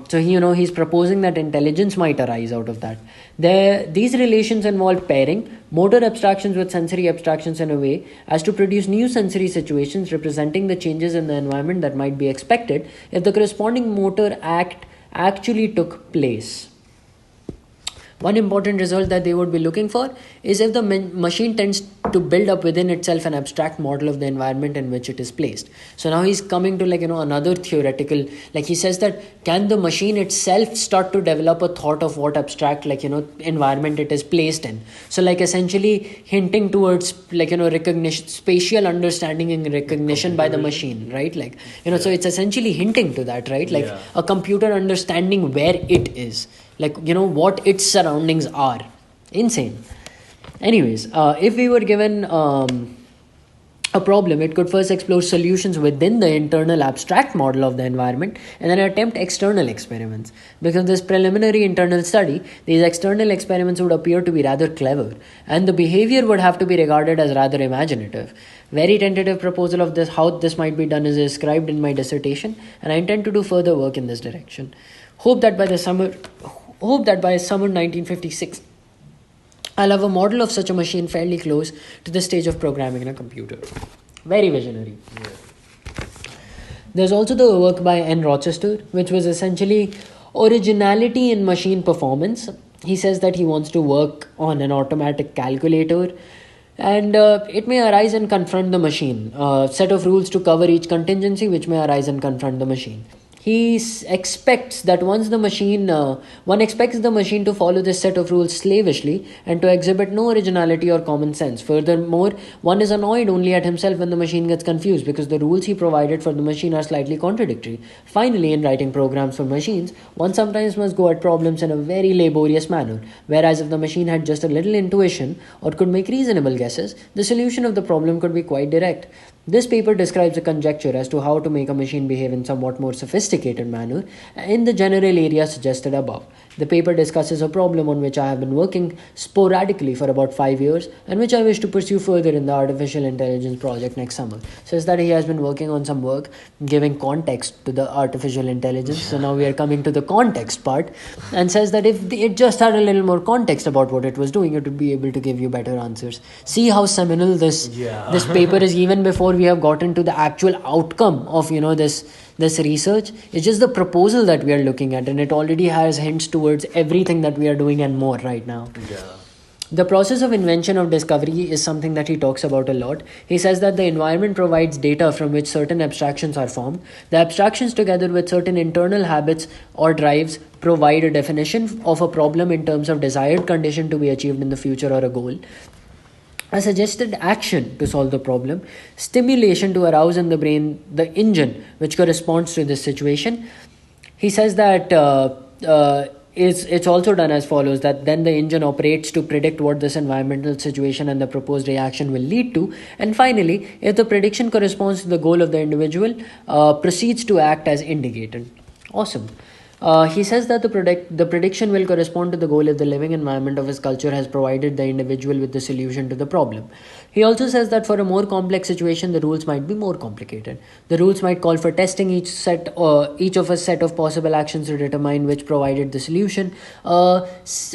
A: So he's proposing that intelligence might arise out of that. These relations involve pairing motor abstractions with sensory abstractions in a way as to produce new sensory situations representing the changes in the environment that might be expected if the corresponding motor act actually took place. One important result that they would be looking for is if the machine tends to build up within itself an abstract model of the environment in which it is placed. So now he's coming to another theoretical, he says that can the machine itself start to develop a thought of what abstract environment it is placed in. So essentially hinting towards recognition, spatial understanding and recognition by the machine, right? So it's essentially hinting to that, right? A computer understanding where it is. What its surroundings are. Insane. Anyways, if we were given a problem, it could first explore solutions within the internal abstract model of the environment and then attempt external experiments. Because this preliminary internal study, these external experiments would appear to be rather clever and the behavior would have to be regarded as rather imaginative. Very tentative proposal of this, how this might be done, is described in my dissertation, and I intend to do further work in this direction. Hope that by summer 1956, I'll have a model of such a machine fairly close to the stage of programming in a computer. Very visionary. Yeah. There's also the work by N. Rochester, which was essentially originality in machine performance. He says that he wants to work on an automatic calculator, and it may arise and confront the machine. A set of rules to cover each contingency which may arise and confront the machine. He expects that one expects the machine to follow this set of rules slavishly and to exhibit no originality or common sense. Furthermore, one is annoyed only at himself when the machine gets confused because the rules he provided for the machine are slightly contradictory. Finally, in writing programs for machines, one sometimes must go at problems in a very laborious manner, whereas if the machine had just a little intuition or could make reasonable guesses, the solution of the problem could be quite direct. This paper describes a conjecture as to how to make a machine behave in somewhat more sophisticated manner in the general area suggested above. The paper discusses a problem on which I have been working sporadically for about 5 years and which I wish to pursue further in the artificial intelligence project next summer. Says that he has been working on some work giving context to the artificial intelligence. So now we are coming to the context part, and says that if it just had a little more context about what it was doing, it would be able to give you better answers. See how seminal this paper is even before we have gotten to the actual outcome of this research. It's just the proposal that we are looking at, and it already has hints towards everything that we are doing and more right now. The process of invention of discovery is something that he talks about a lot. He says that the environment provides data from which certain abstractions are formed. The abstractions, together with certain internal habits or drives, provide a definition of a problem in terms of desired condition to be achieved in the future or a goal. A suggested action to solve the problem, stimulation to arouse in the brain the engine which corresponds to this situation. He says that it's also done as follows, that then the engine operates to predict what this environmental situation and the proposed reaction will lead to, and finally, if the prediction corresponds to the goal of the individual, proceeds to act as indicated. Awesome. He says that the prediction will correspond to the goal if the living environment of his culture has provided the individual with the solution to the problem. He also says that for a more complex situation, the rules might be more complicated. The rules might call for testing each of a set of possible actions to determine which provided the solution. A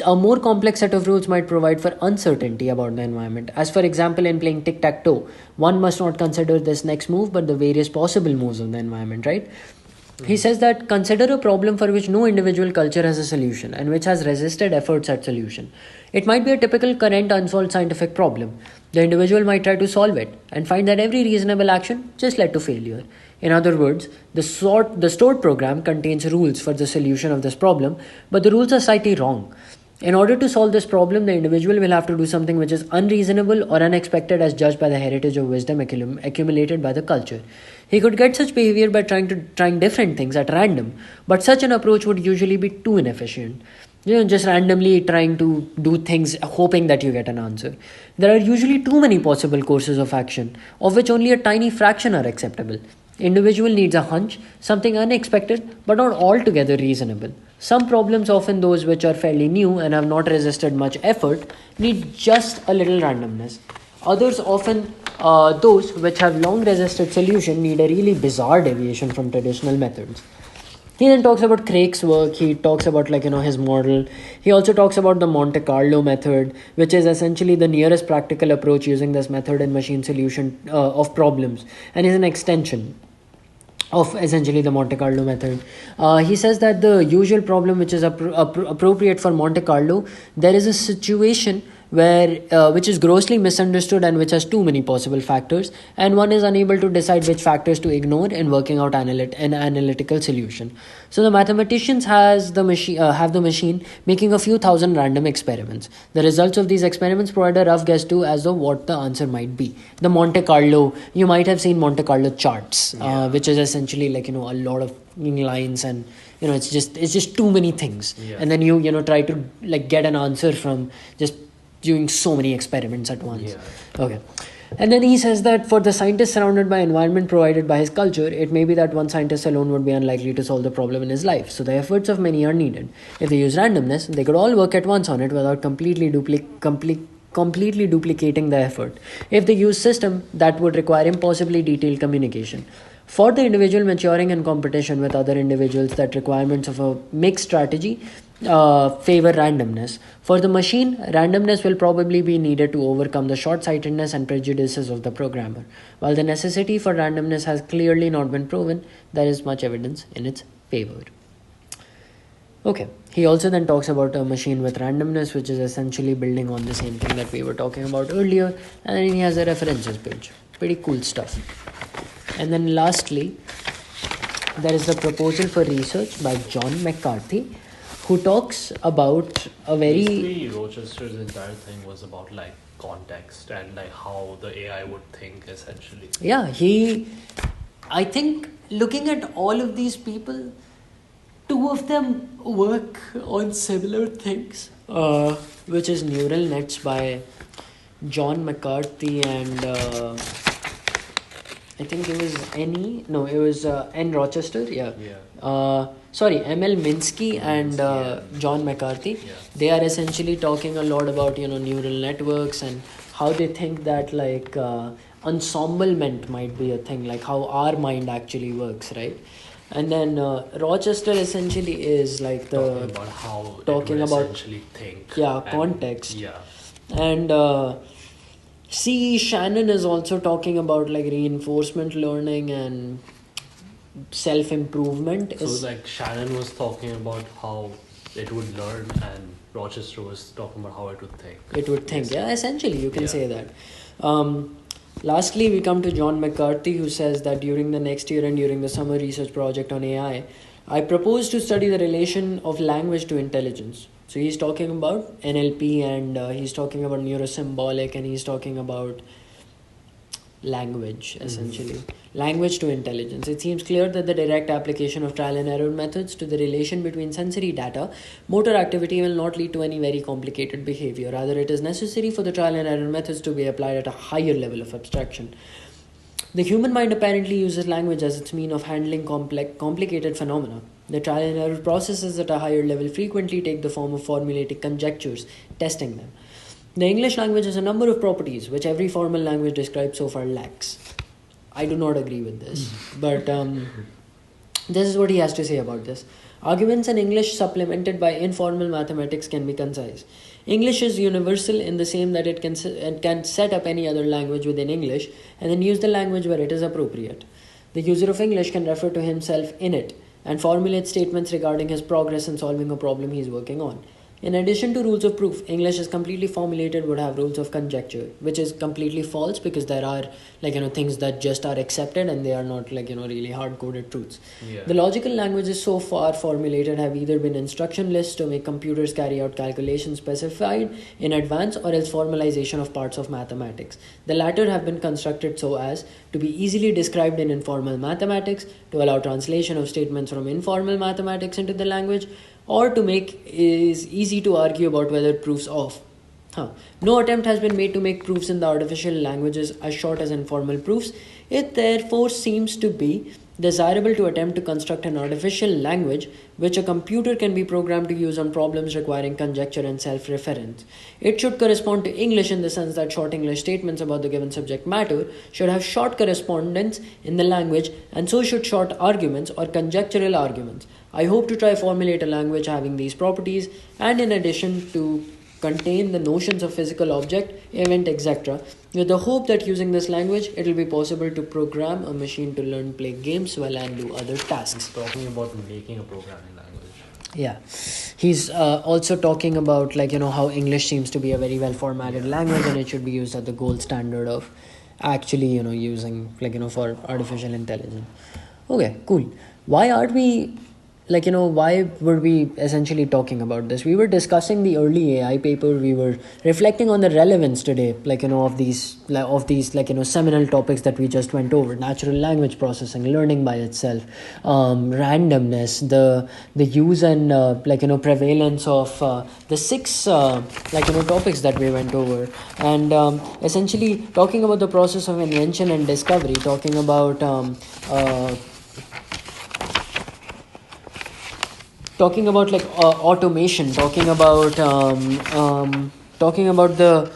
A: more complex set of rules might provide for uncertainty about the environment. As for example, in playing tic-tac-toe, one must not consider this next move but the various possible moves of the environment, right? He says that consider a problem for which no individual culture has a solution and which has resisted efforts at solution. It might be a typical current unsolved scientific problem. The individual might try to solve it and find that every reasonable action just led to failure. In other words, the stored program contains rules for the solution of this problem, but the rules are slightly wrong. In order to solve this problem, the individual will have to do something which is unreasonable or unexpected as judged by the heritage of wisdom accumulated by the culture. He could get such behavior by trying different things at random, but such an approach would usually be too inefficient. Just randomly trying to do things hoping that you get an answer. There are usually too many possible courses of action, of which only a tiny fraction are acceptable. Individual needs a hunch, something unexpected but not altogether reasonable. Some problems, often those which are fairly new and have not resisted much effort, need just a little randomness. Others often those which have long resisted solution need a really bizarre deviation from traditional methods. He then talks about Craig's work. He talks about his model. He also talks about the Monte Carlo method, which is essentially the nearest practical approach using this method in machine solution of problems, and is an extension of essentially the Monte Carlo method. He says that the usual problem which is appropriate for Monte Carlo, there is a situation where which is grossly misunderstood and which has too many possible factors, and one is unable to decide which factors to ignore in working out an analytical solution. So the mathematicians have the machine making a few thousand random experiments. The results of these experiments provide a rough guess as to what the answer might be. The Monte Carlo, you might have seen Monte Carlo charts, which is essentially a lot of lines, and it's just too many things, and then you try to get an answer from just doing so many experiments at once. Okay. And then he says that for the scientist surrounded by environment provided by his culture, it may be that one scientist alone would be unlikely to solve the problem in his life. So the efforts of many are needed. If they use randomness, they could all work at once on it without completely duplicating the effort. If they use system, that would require impossibly detailed communication. For the individual maturing in competition with other individuals, that requirements of a mixed strategy favor randomness. For the machine, randomness will probably be needed to overcome the short-sightedness and prejudices of the programmer. While the necessity for randomness has clearly not been proven, there is much evidence in its favor. Okay, he also then talks about a machine with randomness, which is essentially building on the same thing that we were talking about earlier, and then he has a references page. Pretty cool stuff. And then lastly, there is the proposal for research by John McCarthy, who talks about a very...
B: Basically, Rochester's entire thing was about context and how the AI would think, essentially.
A: Yeah, I think looking at all of these people, two of them work on similar things, which is neural nets by John McCarthy and I think it was N. Rochester, ML Minsky and John McCarthy. They are essentially talking a lot about neural networks and how they think that ensemblement might be a thing, how our mind actually works, right? And then Rochester essentially is
B: talking about how essentially think.
A: Context. And Shannon is also talking about reinforcement learning and self-improvement.
B: So Shannon was talking about how it would learn, and Rochester was talking about how it would think.
A: It would think, essentially you can say that. Lastly, we come to John McCarthy, who says that during the next year and during the summer research project on AI, I propose to study the relation of language to intelligence. So he's talking about NLP, and he's talking about neurosymbolic, and he's talking about language, essentially. Language to intelligence. It seems clear that the direct application of trial and error methods to the relation between sensory data, motor activity will not lead to any very complicated behavior. Rather, it is necessary for the trial and error methods to be applied at a higher level of abstraction. The human mind apparently uses language as its mean of handling complicated phenomena. The trial and error processes at a higher level frequently take the form of formulating conjectures, testing them. The English language has a number of properties which every formal language described so far lacks. I do not agree with this, but this is what he has to say about this. Arguments in English supplemented by informal mathematics can be concise. English is universal in the same that it can set up any other language within English and then use the language where it is appropriate. The user of English can refer to himself in it and formulate statements regarding his progress in solving a problem he is working on. In addition to rules of proof, English is completely formulated would have rules of conjecture, which is completely false because there are things that just are accepted and they are not really hard-coded truths. The logical languages so far formulated have either been instruction lists to make computers carry out calculations specified in advance, or else formalization of parts of mathematics. The latter have been constructed so as to be easily described in informal mathematics, to allow translation of statements from informal mathematics into the language, or to make it easy to argue about whether proofs of. No attempt has been made to make proofs in the artificial languages as short as informal proofs. It therefore seems to be desirable to attempt to construct an artificial language which a computer can be programmed to use on problems requiring conjecture and self-reference. It should correspond to English in the sense that short English statements about the given subject matter should have short correspondence in the language, and so should short arguments or conjectural arguments. I hope to try formulate a language having these properties, and in addition to contain the notions of physical object, event, etc., with the hope that using this language it will be possible to program a machine to learn, play games well, and do other tasks.
B: He's talking about making a programming language.
A: Yeah, he's also talking about how English seems to be a very well formatted language, and it should be used as the gold standard of actually using for artificial intelligence. Okay, cool. Why aren't we why were we essentially talking about this? We were discussing the early AI paper. We were reflecting on the relevance today, of these seminal topics that we just went over: natural language processing, learning by itself, randomness, the use and prevalence of the six topics that we went over, and essentially talking about the process of invention and discovery, talking about automation, talking about the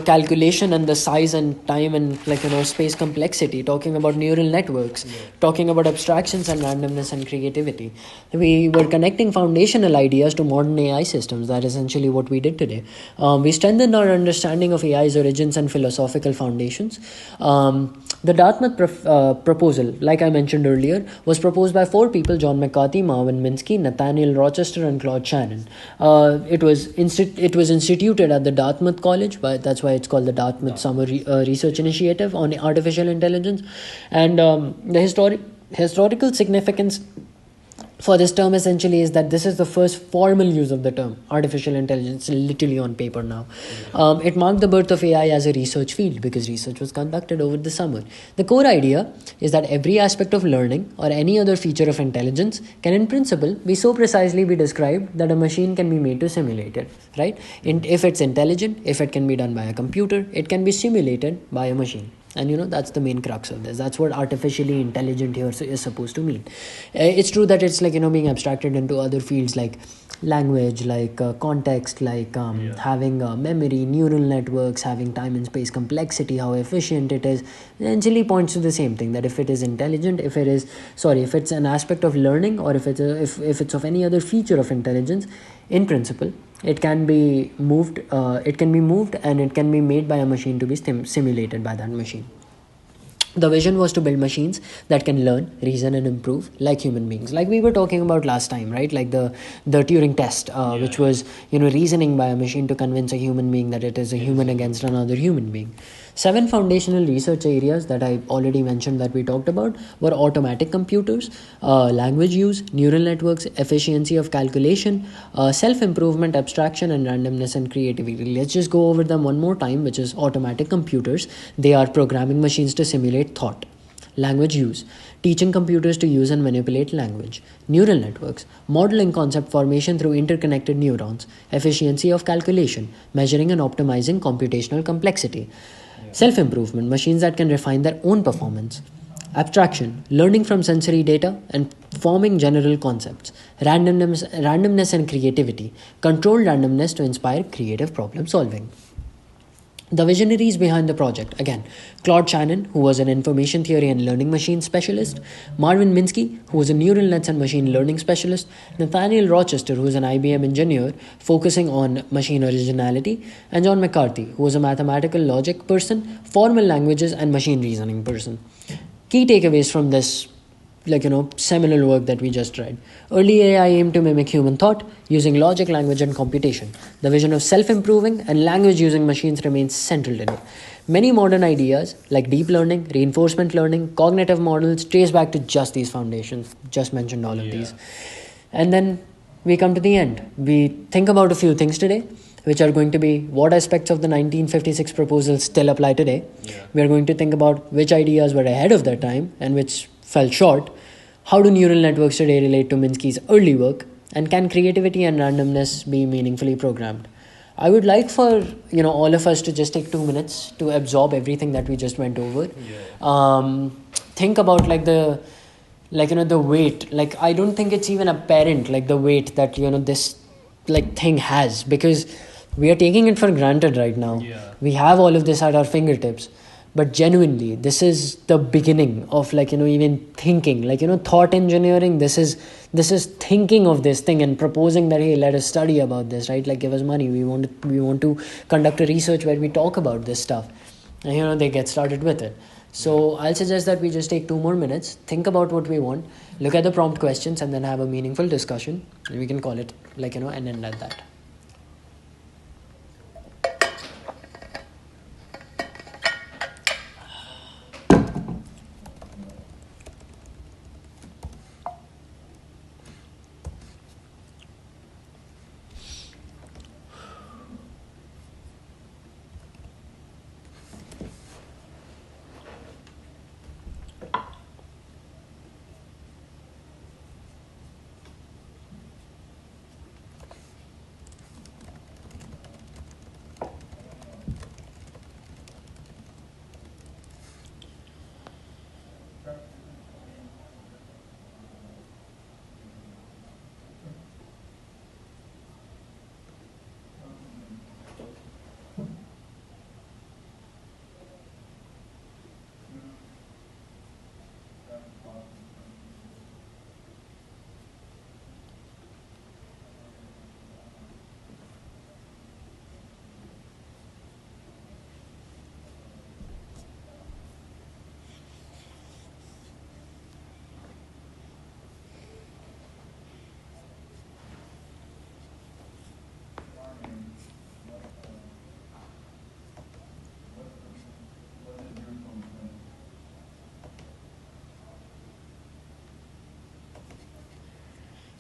A: calculation and the size and time and space complexity, talking about neural networks, talking about abstractions and randomness and creativity. We were connecting foundational ideas to modern AI systems. That is essentially what we did today. We strengthened our understanding of AI's origins and philosophical foundations. The Dartmouth proposal, like I mentioned earlier, was proposed by 4 people: John McCarthy, Marvin Minsky, Nathaniel Rochester, and Claude Shannon. It was instituted at the Dartmouth College, but that's why it's called the Dartmouth Summer Research Initiative on Artificial Intelligence. And the historical significance for this term essentially is that this is the first formal use of the term artificial intelligence, literally on paper now. It marked the birth of AI as a research field because research was conducted over the summer. The core idea is that every aspect of learning or any other feature of intelligence can in principle be so precisely be described that a machine can be made to simulate it, right? If it's intelligent, if it can be done by a computer, it can be simulated by a machine. And that's the main crux of this. That's what artificially intelligent here is supposed to mean. It's true that it's being abstracted into other fields like language, like context, like having memory, neural networks, having time and space complexity, how efficient it is. Essentially points to the same thing, that if it is intelligent, if it's an aspect of learning, or if it's of any other feature of intelligence, in principle, it can be moved, and it can be made by a machine to be simulated by that machine. The vision was to build machines that can learn, reason, and improve like human beings. Like we were talking about last time, right? Like the Turing test, which was, reasoning by a machine to convince a human being that it is a human against another human being. 7 foundational research areas that I already mentioned that we talked about were automatic computers, language use, neural networks, efficiency of calculation, self-improvement, abstraction, and randomness and creativity. Let's just go over them one more time, which is automatic computers. They are programming machines to simulate thought. Language use, teaching computers to use and manipulate language. Neural networks, modeling concept formation through interconnected neurons. Efficiency of calculation, measuring and optimizing computational complexity. Self-improvement, machines that can refine their own performance. Abstraction, learning from sensory data and forming general concepts. Randomness and creativity, controlled randomness to inspire creative problem solving. The visionaries behind the project, again, Claude Shannon, who was an information theory and learning machine specialist, Marvin Minsky, who was a neural nets and machine learning specialist, Nathaniel Rochester, who was an IBM engineer focusing on machine originality, and John McCarthy, who was a mathematical logic person, formal languages, and machine reasoning person. Key takeaways from this seminal work that we just read. Early AI aimed to mimic human thought using logic, language, and computation. The vision of self-improving and language using machines remains central today. Many modern ideas like deep learning, reinforcement learning, cognitive models trace back to just these foundations. Just mentioned all of these. And then we come to the end. We think about a few things today, which are going to be what aspects of the 1956 proposal still apply today. We are going to think about which ideas were ahead of their time and which fell short. How do neural networks today relate to Minsky's early work? And can creativity and randomness be meaningfully programmed? I would like for all of us to just take 2 minutes to absorb everything that we just went over. Think about like, the weight, like, I don't think it's even apparent, like, the weight that, this, like, thing has, because we are taking it for granted right now. We have all of this at our fingertips, but genuinely, this is the beginning of, like, even thinking, like, thought engineering. This is thinking of this thing and proposing that, hey, let us study about this, right? Like, give us money, we want to conduct a research where we talk about this stuff, and they get started with it. So I'll suggest that we just take 2 more minutes, think about what we want, look at the prompt questions, and then have a meaningful discussion. And we can call it, like, and end at that.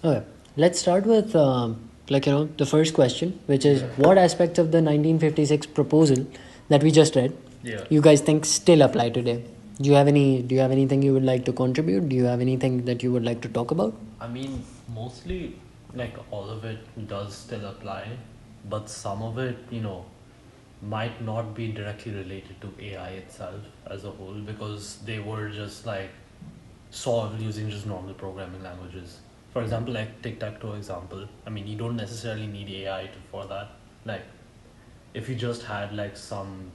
A: Okay, let's start with the first question, which is what aspects of the 1956 proposal that we just read you guys think still apply today? Do you have anything you would like to contribute? Do you have anything that you would like to talk about?
B: I mean, mostly, like, all of it does still apply, but some of it, might not be directly related to AI itself as a whole, because they were just, like, solved using just normal programming languages. For example, like tic-tac-toe example, I mean, you don't necessarily need AI for that. Like, if you just had, like, some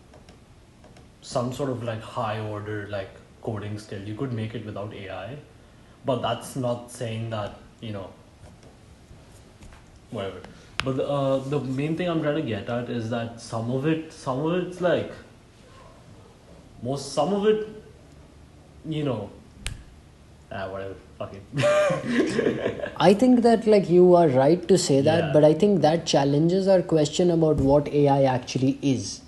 B: sort of, like, high order, like, coding skill, you could make it without AI. But that's not saying that, whatever. But the main thing I'm trying to get at is that some of it's like, some of it, whatever, fuck it.
A: I think that, like, you are right to say that, but I think that challenges our question about what AI actually is.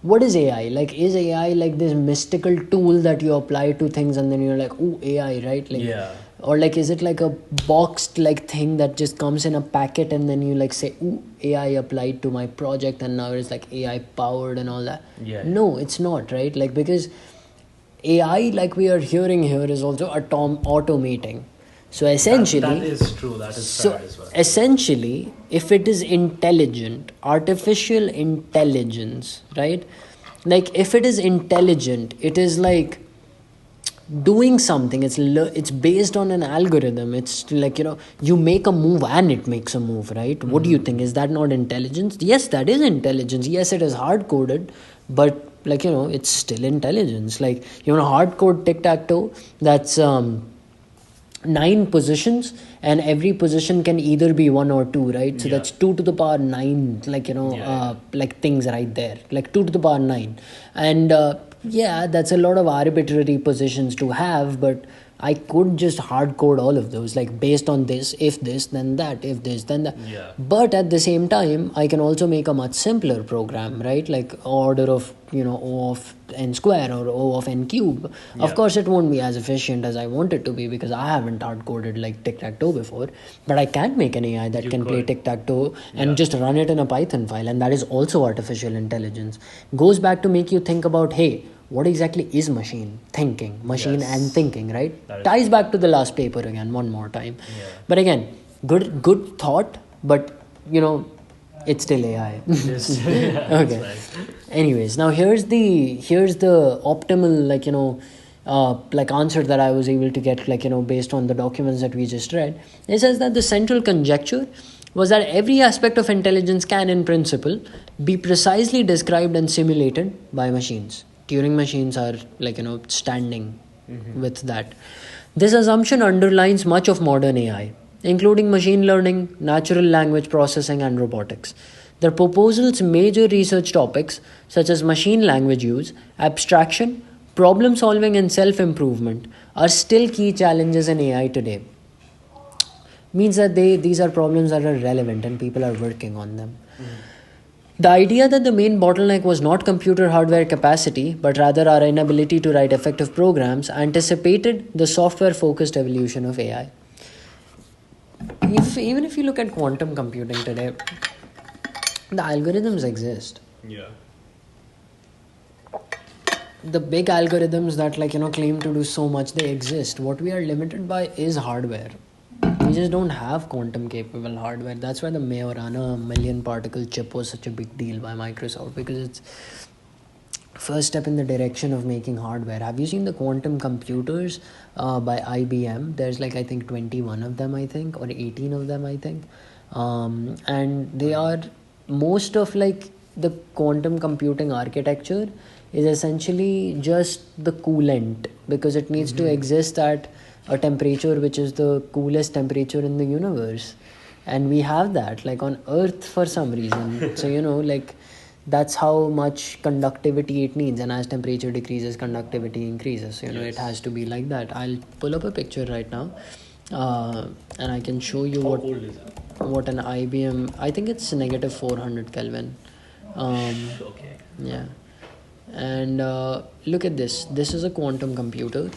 A: What is AI? Like, is AI like this mystical tool that you apply to things and then you're like, ooh, AI, right? Like, or, like, is it like a boxed, like, thing that just comes in a packet and then you, like, say, ooh, AI applied to my project and now it's like AI powered and all that? No, it's not, right? Like, because AI, like we are hearing here, is also automating. So essentially,
B: that is true. That is fair as well.
A: Essentially, if it is intelligent, artificial intelligence, right? Like, if it is intelligent, it is like doing something. It's based on an algorithm. It's like, you make a move and it makes a move, right? What do you think? Is that not intelligence? Yes, that is intelligence. Yes, it is hard coded, but, like, it's still intelligence. Like, hard code tic-tac-toe, that's 9 positions, and every position can either be 1 or 2, right? So that's 2 to the power 9, like, like, things right there, like 2 to the power 9. And that's a lot of arbitrary positions to have, but I could just hard code all of those, like, based on this, if this, then that, if this, then that. But at the same time, I can also make a much simpler program, right? Like, order of, O of n square or O of n cube. Of course, it won't be as efficient as I want it to be, because I haven't hard coded, like, tic-tac-toe before. But I can make an AI that can play tic-tac-toe and just run it in a Python file. And that is also artificial intelligence. Goes back to make you think about, hey, what exactly is machine thinking, and thinking, right? Ties back to the last paper again, one more time. But again, good thought, but, it's still AI. Okay. Anyways, now here's the optimal, like, answer that I was able to get, based on the documents that we just read. It says that the central conjecture was that every aspect of intelligence can, in principle, be precisely described and simulated by machines. Turing machines are standing with that. This assumption underlines much of modern AI, including machine learning, natural language processing, and robotics. The proposal's major research topics, such as machine language use, abstraction, problem solving, and self improvement, are still key challenges in AI today. Means that these are problems that are relevant and people are working on them. The idea that the main bottleneck was not computer hardware capacity, but rather our inability to write effective programs, anticipated the software focused evolution of AI. Even if you look at quantum computing today, the algorithms exist.
B: Yeah.
A: The big algorithms that claim to do so much, they exist. What we are limited by is hardware. We just don't have quantum capable hardware. That's why the Majorana million particle chip was such a big deal by Microsoft, because it's first step in the direction of making hardware. Have you seen the quantum computers by IBM? There's I think 21 of them, I think, or 18 of them, I think. And they are most of the quantum computing architecture is essentially just the coolant, because it needs to exist at a temperature which is the coolest temperature in the universe, and we have that on Earth for some reason. So that's how much conductivity it needs, and as temperature decreases, conductivity increases. So it has to be like that. I'll pull up a picture right now, and I can show you
B: How old is it?
A: What an IBM. I think it's negative 400 Kelvin.
B: Okay.
A: Yeah, and look at this. This is a quantum computer.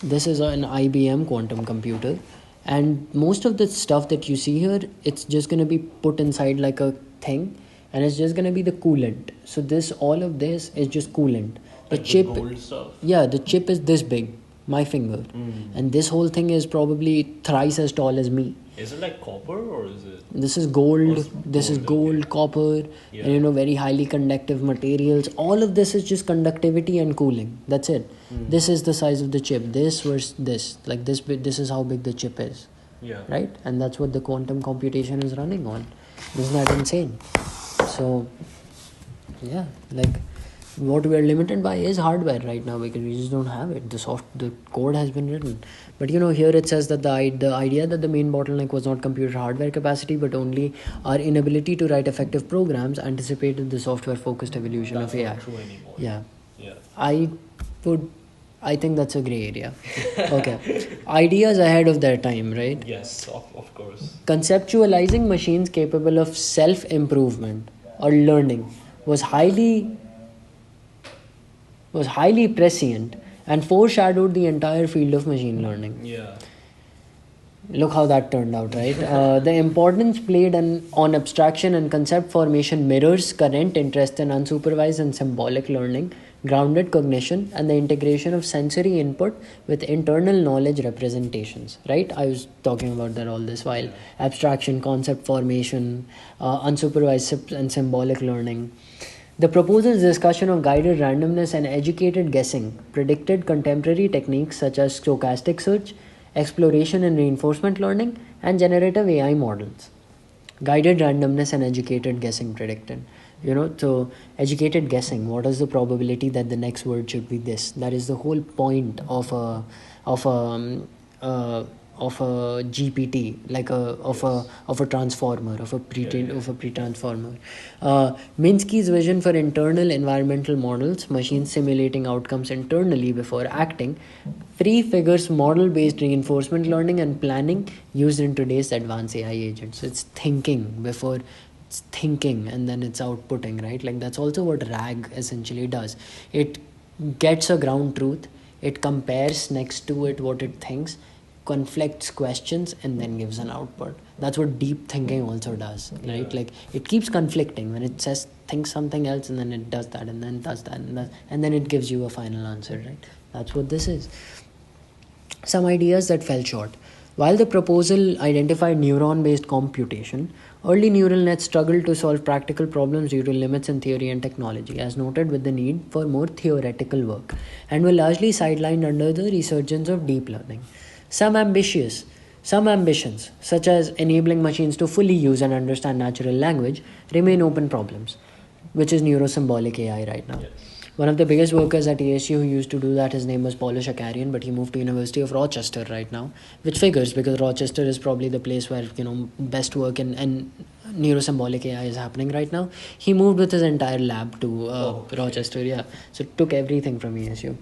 A: This is an IBM quantum computer, and most of the stuff that you see here, it's just going to be put inside a thing, and it's just going to be the coolant. So all of this is just coolant. The chip,
B: the gold stuff.
A: Yeah, the chip is this big, my finger, and this whole thing is probably thrice as tall as me.
B: Is it copper or is it?
A: This is gold. This is gold, copper, and very highly conductive materials. All of this is just conductivity and cooling. That's it. This is the size of the chip. This versus this. This is how big the chip is.
B: Yeah.
A: Right? And that's what the quantum computation is running on. Isn't that insane? So, yeah, what we are limited by is hardware right now, because we just don't have it. The code has been written, but here it says that the idea that the main bottleneck was not computer hardware capacity, but only our inability to write effective programs, anticipated the software focused evolution of AI.
B: Not true anymore.
A: Yeah. I think that's a gray area. Okay. Ideas ahead of their time, right?
B: Yes, of course.
A: Conceptualizing machines capable of self improvement or learning was highly prescient and foreshadowed the entire field of machine learning.
B: Yeah.
A: Look how that turned out, right? The importance played on abstraction and concept formation mirrors current interest in unsupervised and symbolic learning, grounded cognition, and the integration of sensory input with internal knowledge representations, right? I was talking about that all this while. Abstraction, concept formation, unsupervised and symbolic learning. The proposal's discussion of guided randomness and educated guessing predicted contemporary techniques such as stochastic search, exploration and reinforcement learning, and generative AI models. Guided randomness and educated guessing predicted. So educated guessing, what is the probability that the next word should be this? That is the whole point of a GPT, of a transformer, of a pre-transformer. Minsky's vision for internal environmental models, machines simulating outcomes internally before acting, prefigures model-based reinforcement learning and planning used in today's advanced AI agents. It's thinking before it's thinking, and then it's outputting, right? That's also what RAG essentially does. It gets a ground truth, it compares next to it what it thinks, conflicts questions, and then gives an output. That's what deep thinking also does, right? It keeps conflicting. When it says think something else, and then it does that, and then does that, and then it gives you a final answer, right? That's what this is. Some ideas that fell short. While the proposal identified neuron-based computation, early neural nets struggled to solve practical problems due to limits in theory and technology, as noted with the need for more theoretical work, and were largely sidelined under the resurgence of deep learning. Some ambitions, such as enabling machines to fully use and understand natural language, remain open problems, which is neurosymbolic AI right now.
B: Yes.
A: One of the biggest workers at ASU who used to do that, his name was Paulo Shakarian, but he moved to University of Rochester right now, which figures because Rochester is probably the place where best work and neurosymbolic AI is happening right now. He moved with his entire lab to Rochester, yeah. So took everything from ASU.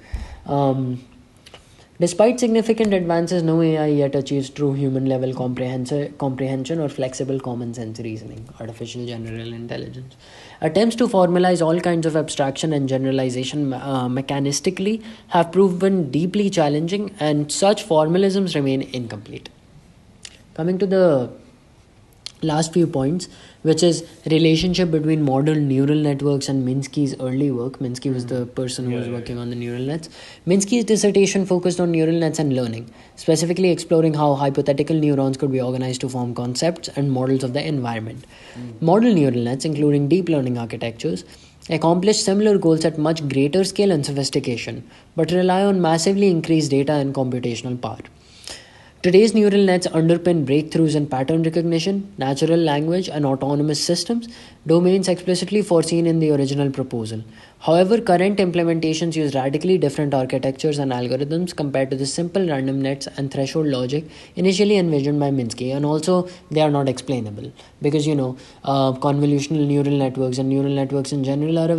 A: Despite significant advances, no AI yet achieves true human-level comprehension or flexible common sense reasoning, artificial general intelligence. Attempts to formalize all kinds of abstraction and generalization mechanistically have proven deeply challenging, and such formalisms remain incomplete. Coming to the last few points, which is relationship between modern neural networks and Minsky's early work. Minsky was the person who was working on the neural nets. Minsky's dissertation focused on neural nets and learning, specifically exploring how hypothetical neurons could be organized to form concepts and models of the environment. Model neural nets, including deep learning architectures, accomplish similar goals at much greater scale and sophistication, but rely on massively increased data and computational power. Today's neural nets underpin breakthroughs in pattern recognition, natural language, and autonomous systems, domains explicitly foreseen in the original proposal. However, current implementations use radically different architectures and algorithms compared to the simple random nets and threshold logic initially envisioned by Minsky, and also they are not explainable because convolutional neural networks and neural networks in general are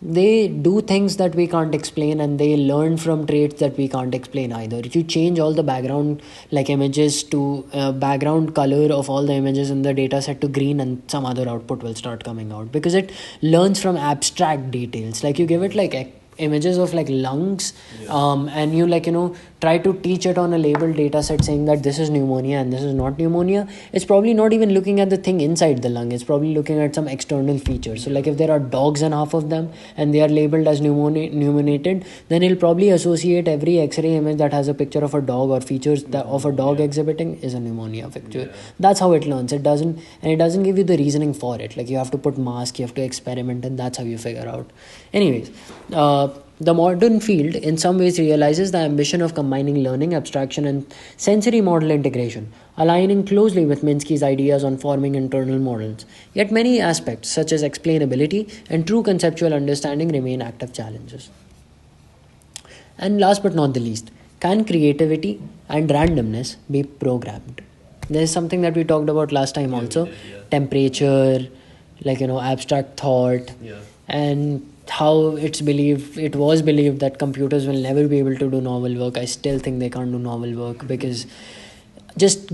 A: they do things that we can't explain, and they learn from traits that we can't explain either. If you change all the background images to background color of all the images in the data set to green, and some other output will start coming out because it learns from abstract details. You give it images of lungs, and you try to teach it on a labeled data set saying that this is pneumonia and this is not pneumonia. It's probably not even looking at the thing inside the lung. It's probably looking at some external features. So if there are dogs and half of them and they are labeled as pneumonated, then it'll probably associate every x-ray image that has a picture of a dog or features of a dog exhibiting is a pneumonia picture. That's how it learns. It doesn't give you the reasoning for it. You have to put mask, you have to experiment, and that's how you figure out. Anyways, the modern field in some ways realizes the ambition of combining learning, abstraction, and sensory model integration, aligning closely with Minsky's ideas on forming internal models. Yet many aspects, such as explainability and true conceptual understanding, remain active challenges. And last but not the least, can creativity and randomness be programmed? There is something that we talked about last time also. Temperature, abstract thought, and how it was believed that computers will never be able to do novel work. I still think they can't do novel work because just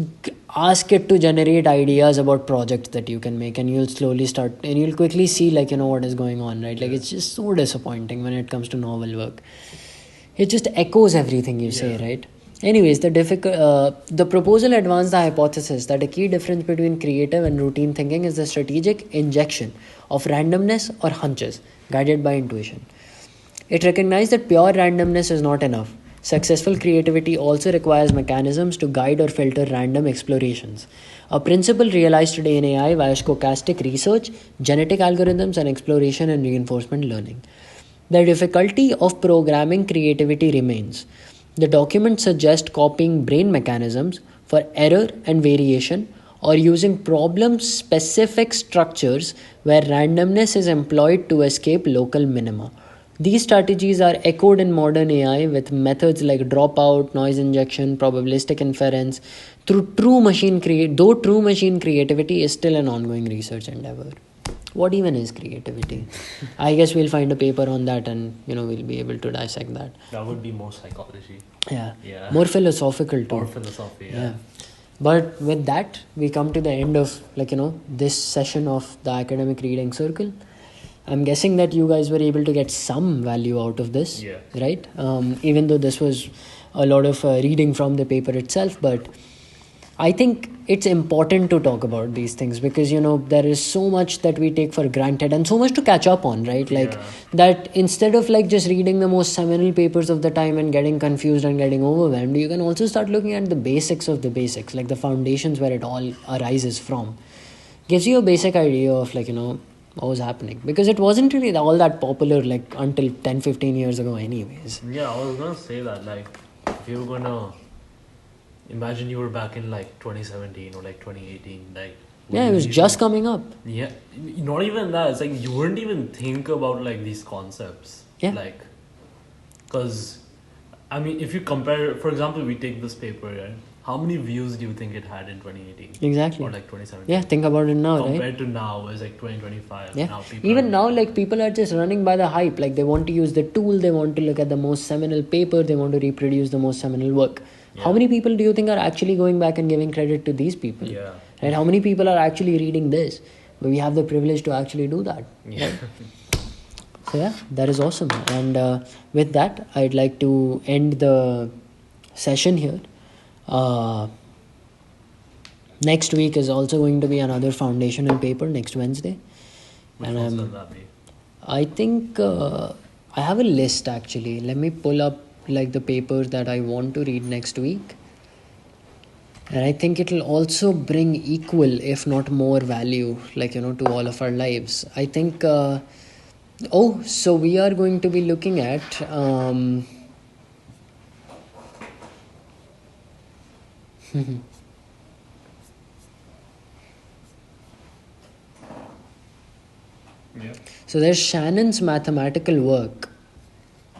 A: ask it to generate ideas about projects that you can make, and you'll slowly start, and you'll quickly see what is going on, right? It's just so disappointing when it comes to novel work. It just echoes everything you say, right? Anyways, the proposal advanced the hypothesis that a key difference between creative and routine thinking is the strategic injection of randomness or hunches guided by intuition. It recognized that pure randomness is not enough. Successful creativity also requires mechanisms to guide or filter random explorations, a principle realized today in AI via stochastic research, genetic algorithms, and exploration and reinforcement learning. The difficulty of programming creativity remains. The document suggests copying brain mechanisms for error and variation, or using problem-specific structures where randomness is employed to escape local minima. These strategies are echoed in modern AI with methods like dropout, noise injection, probabilistic inference, though true machine creativity is still an ongoing research endeavor. What even is creativity? I guess we'll find a paper on that, and we'll be able to dissect that.
B: That would be more psychology.
A: Yeah. More philosophical too.
B: More philosophy, yeah.
A: But with that, we come to the end of this session of the academic reading circle. I'm guessing that you guys were able to get some value out of this, right? Even though this was a lot of reading from the paper itself, but I think it's important to talk about these things because there is so much that we take for granted and so much to catch up on, right? Like that instead of like just reading the most seminal papers of the time and getting confused and getting overwhelmed, you can also start looking at the basics of the basics, like the foundations where it all arises from. Gives you a basic idea of like what was happening, because it wasn't really all that popular like until 10-15 years ago anyways.
B: Yeah, I was gonna say that, like, if you were gonna imagine you were back in like 2017 or like 2018, like,
A: Yeah, it was just coming up.
B: Yeah, not even that. It's like you wouldn't even think about like these concepts.
A: Yeah.
B: Like, because, I mean, if you compare, for example, we take this paper, right? How many views do you think it had in 2018?
A: Exactly.
B: Or like 2017?
A: Yeah, think about it now,
B: Compared
A: right?
B: to now, it's like 2025.
A: Yeah.
B: Now people
A: Even now, like people are just running by the hype. Like they want to use the tool, they want to look at the most seminal paper, they want to reproduce the most seminal work.
B: Yeah.
A: How many people do you think are actually going back and giving credit to these people?
B: Yeah.
A: Right? How many people are actually reading this? But we have the privilege to actually do that.
B: Yeah.
A: Right? So yeah, that is awesome. And with that, I'd like to end the session here. Next week is also going to be another foundational paper next Wednesday.
B: Which one's will that be?
A: I think I have a list actually. Let me pull up like the papers that I want to read next week. And I think it will also bring equal, if not more value, like, to all of our lives. I think, so we are going to be looking at,
B: Yeah.
A: So there's Shannon's mathematical work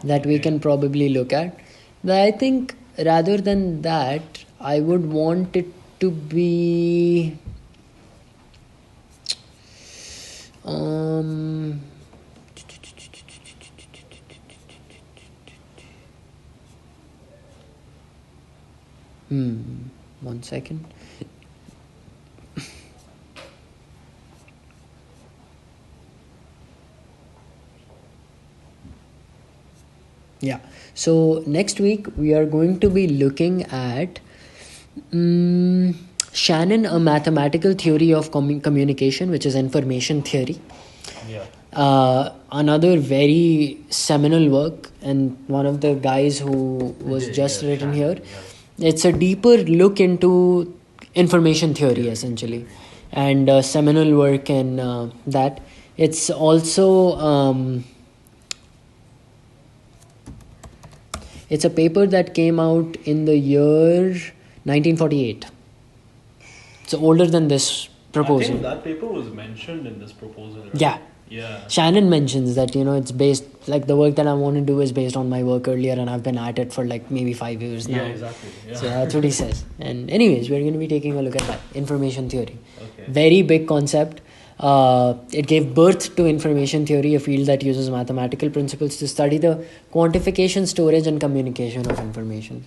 A: that we can probably look at. But I think rather than that, I would want it to be one second. Yeah. So next week we are going to be looking at Shannon, a mathematical theory of communication, which is information theory.
B: Yeah.
A: Another very seminal work, and one of the guys who was just written
B: Shannon,
A: here. It's a deeper look into information theory essentially, and seminal work in that. It's also it's a paper that came out in the year 1948. It's older than this proposal.
B: I think that paper was mentioned in this proposal, right?
A: Yeah.
B: Yeah.
A: Shannon mentions that, it's based, like the work that I want to do is based on my work earlier, and I've been at it for like maybe 5 years now.
B: Yeah, exactly. Yeah.
A: So that's what he says. And anyways, we're going to be taking a look at that. Information theory.
B: Okay.
A: Very big concept. It gave birth to information theory, a field that uses mathematical principles to study the quantification, storage, and communication of information.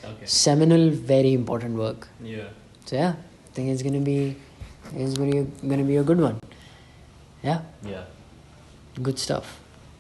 B: Okay.
A: Seminal, very important work.
B: Yeah.
A: So yeah, I think it's gonna be a good one. Yeah.
B: Yeah.
A: Good stuff.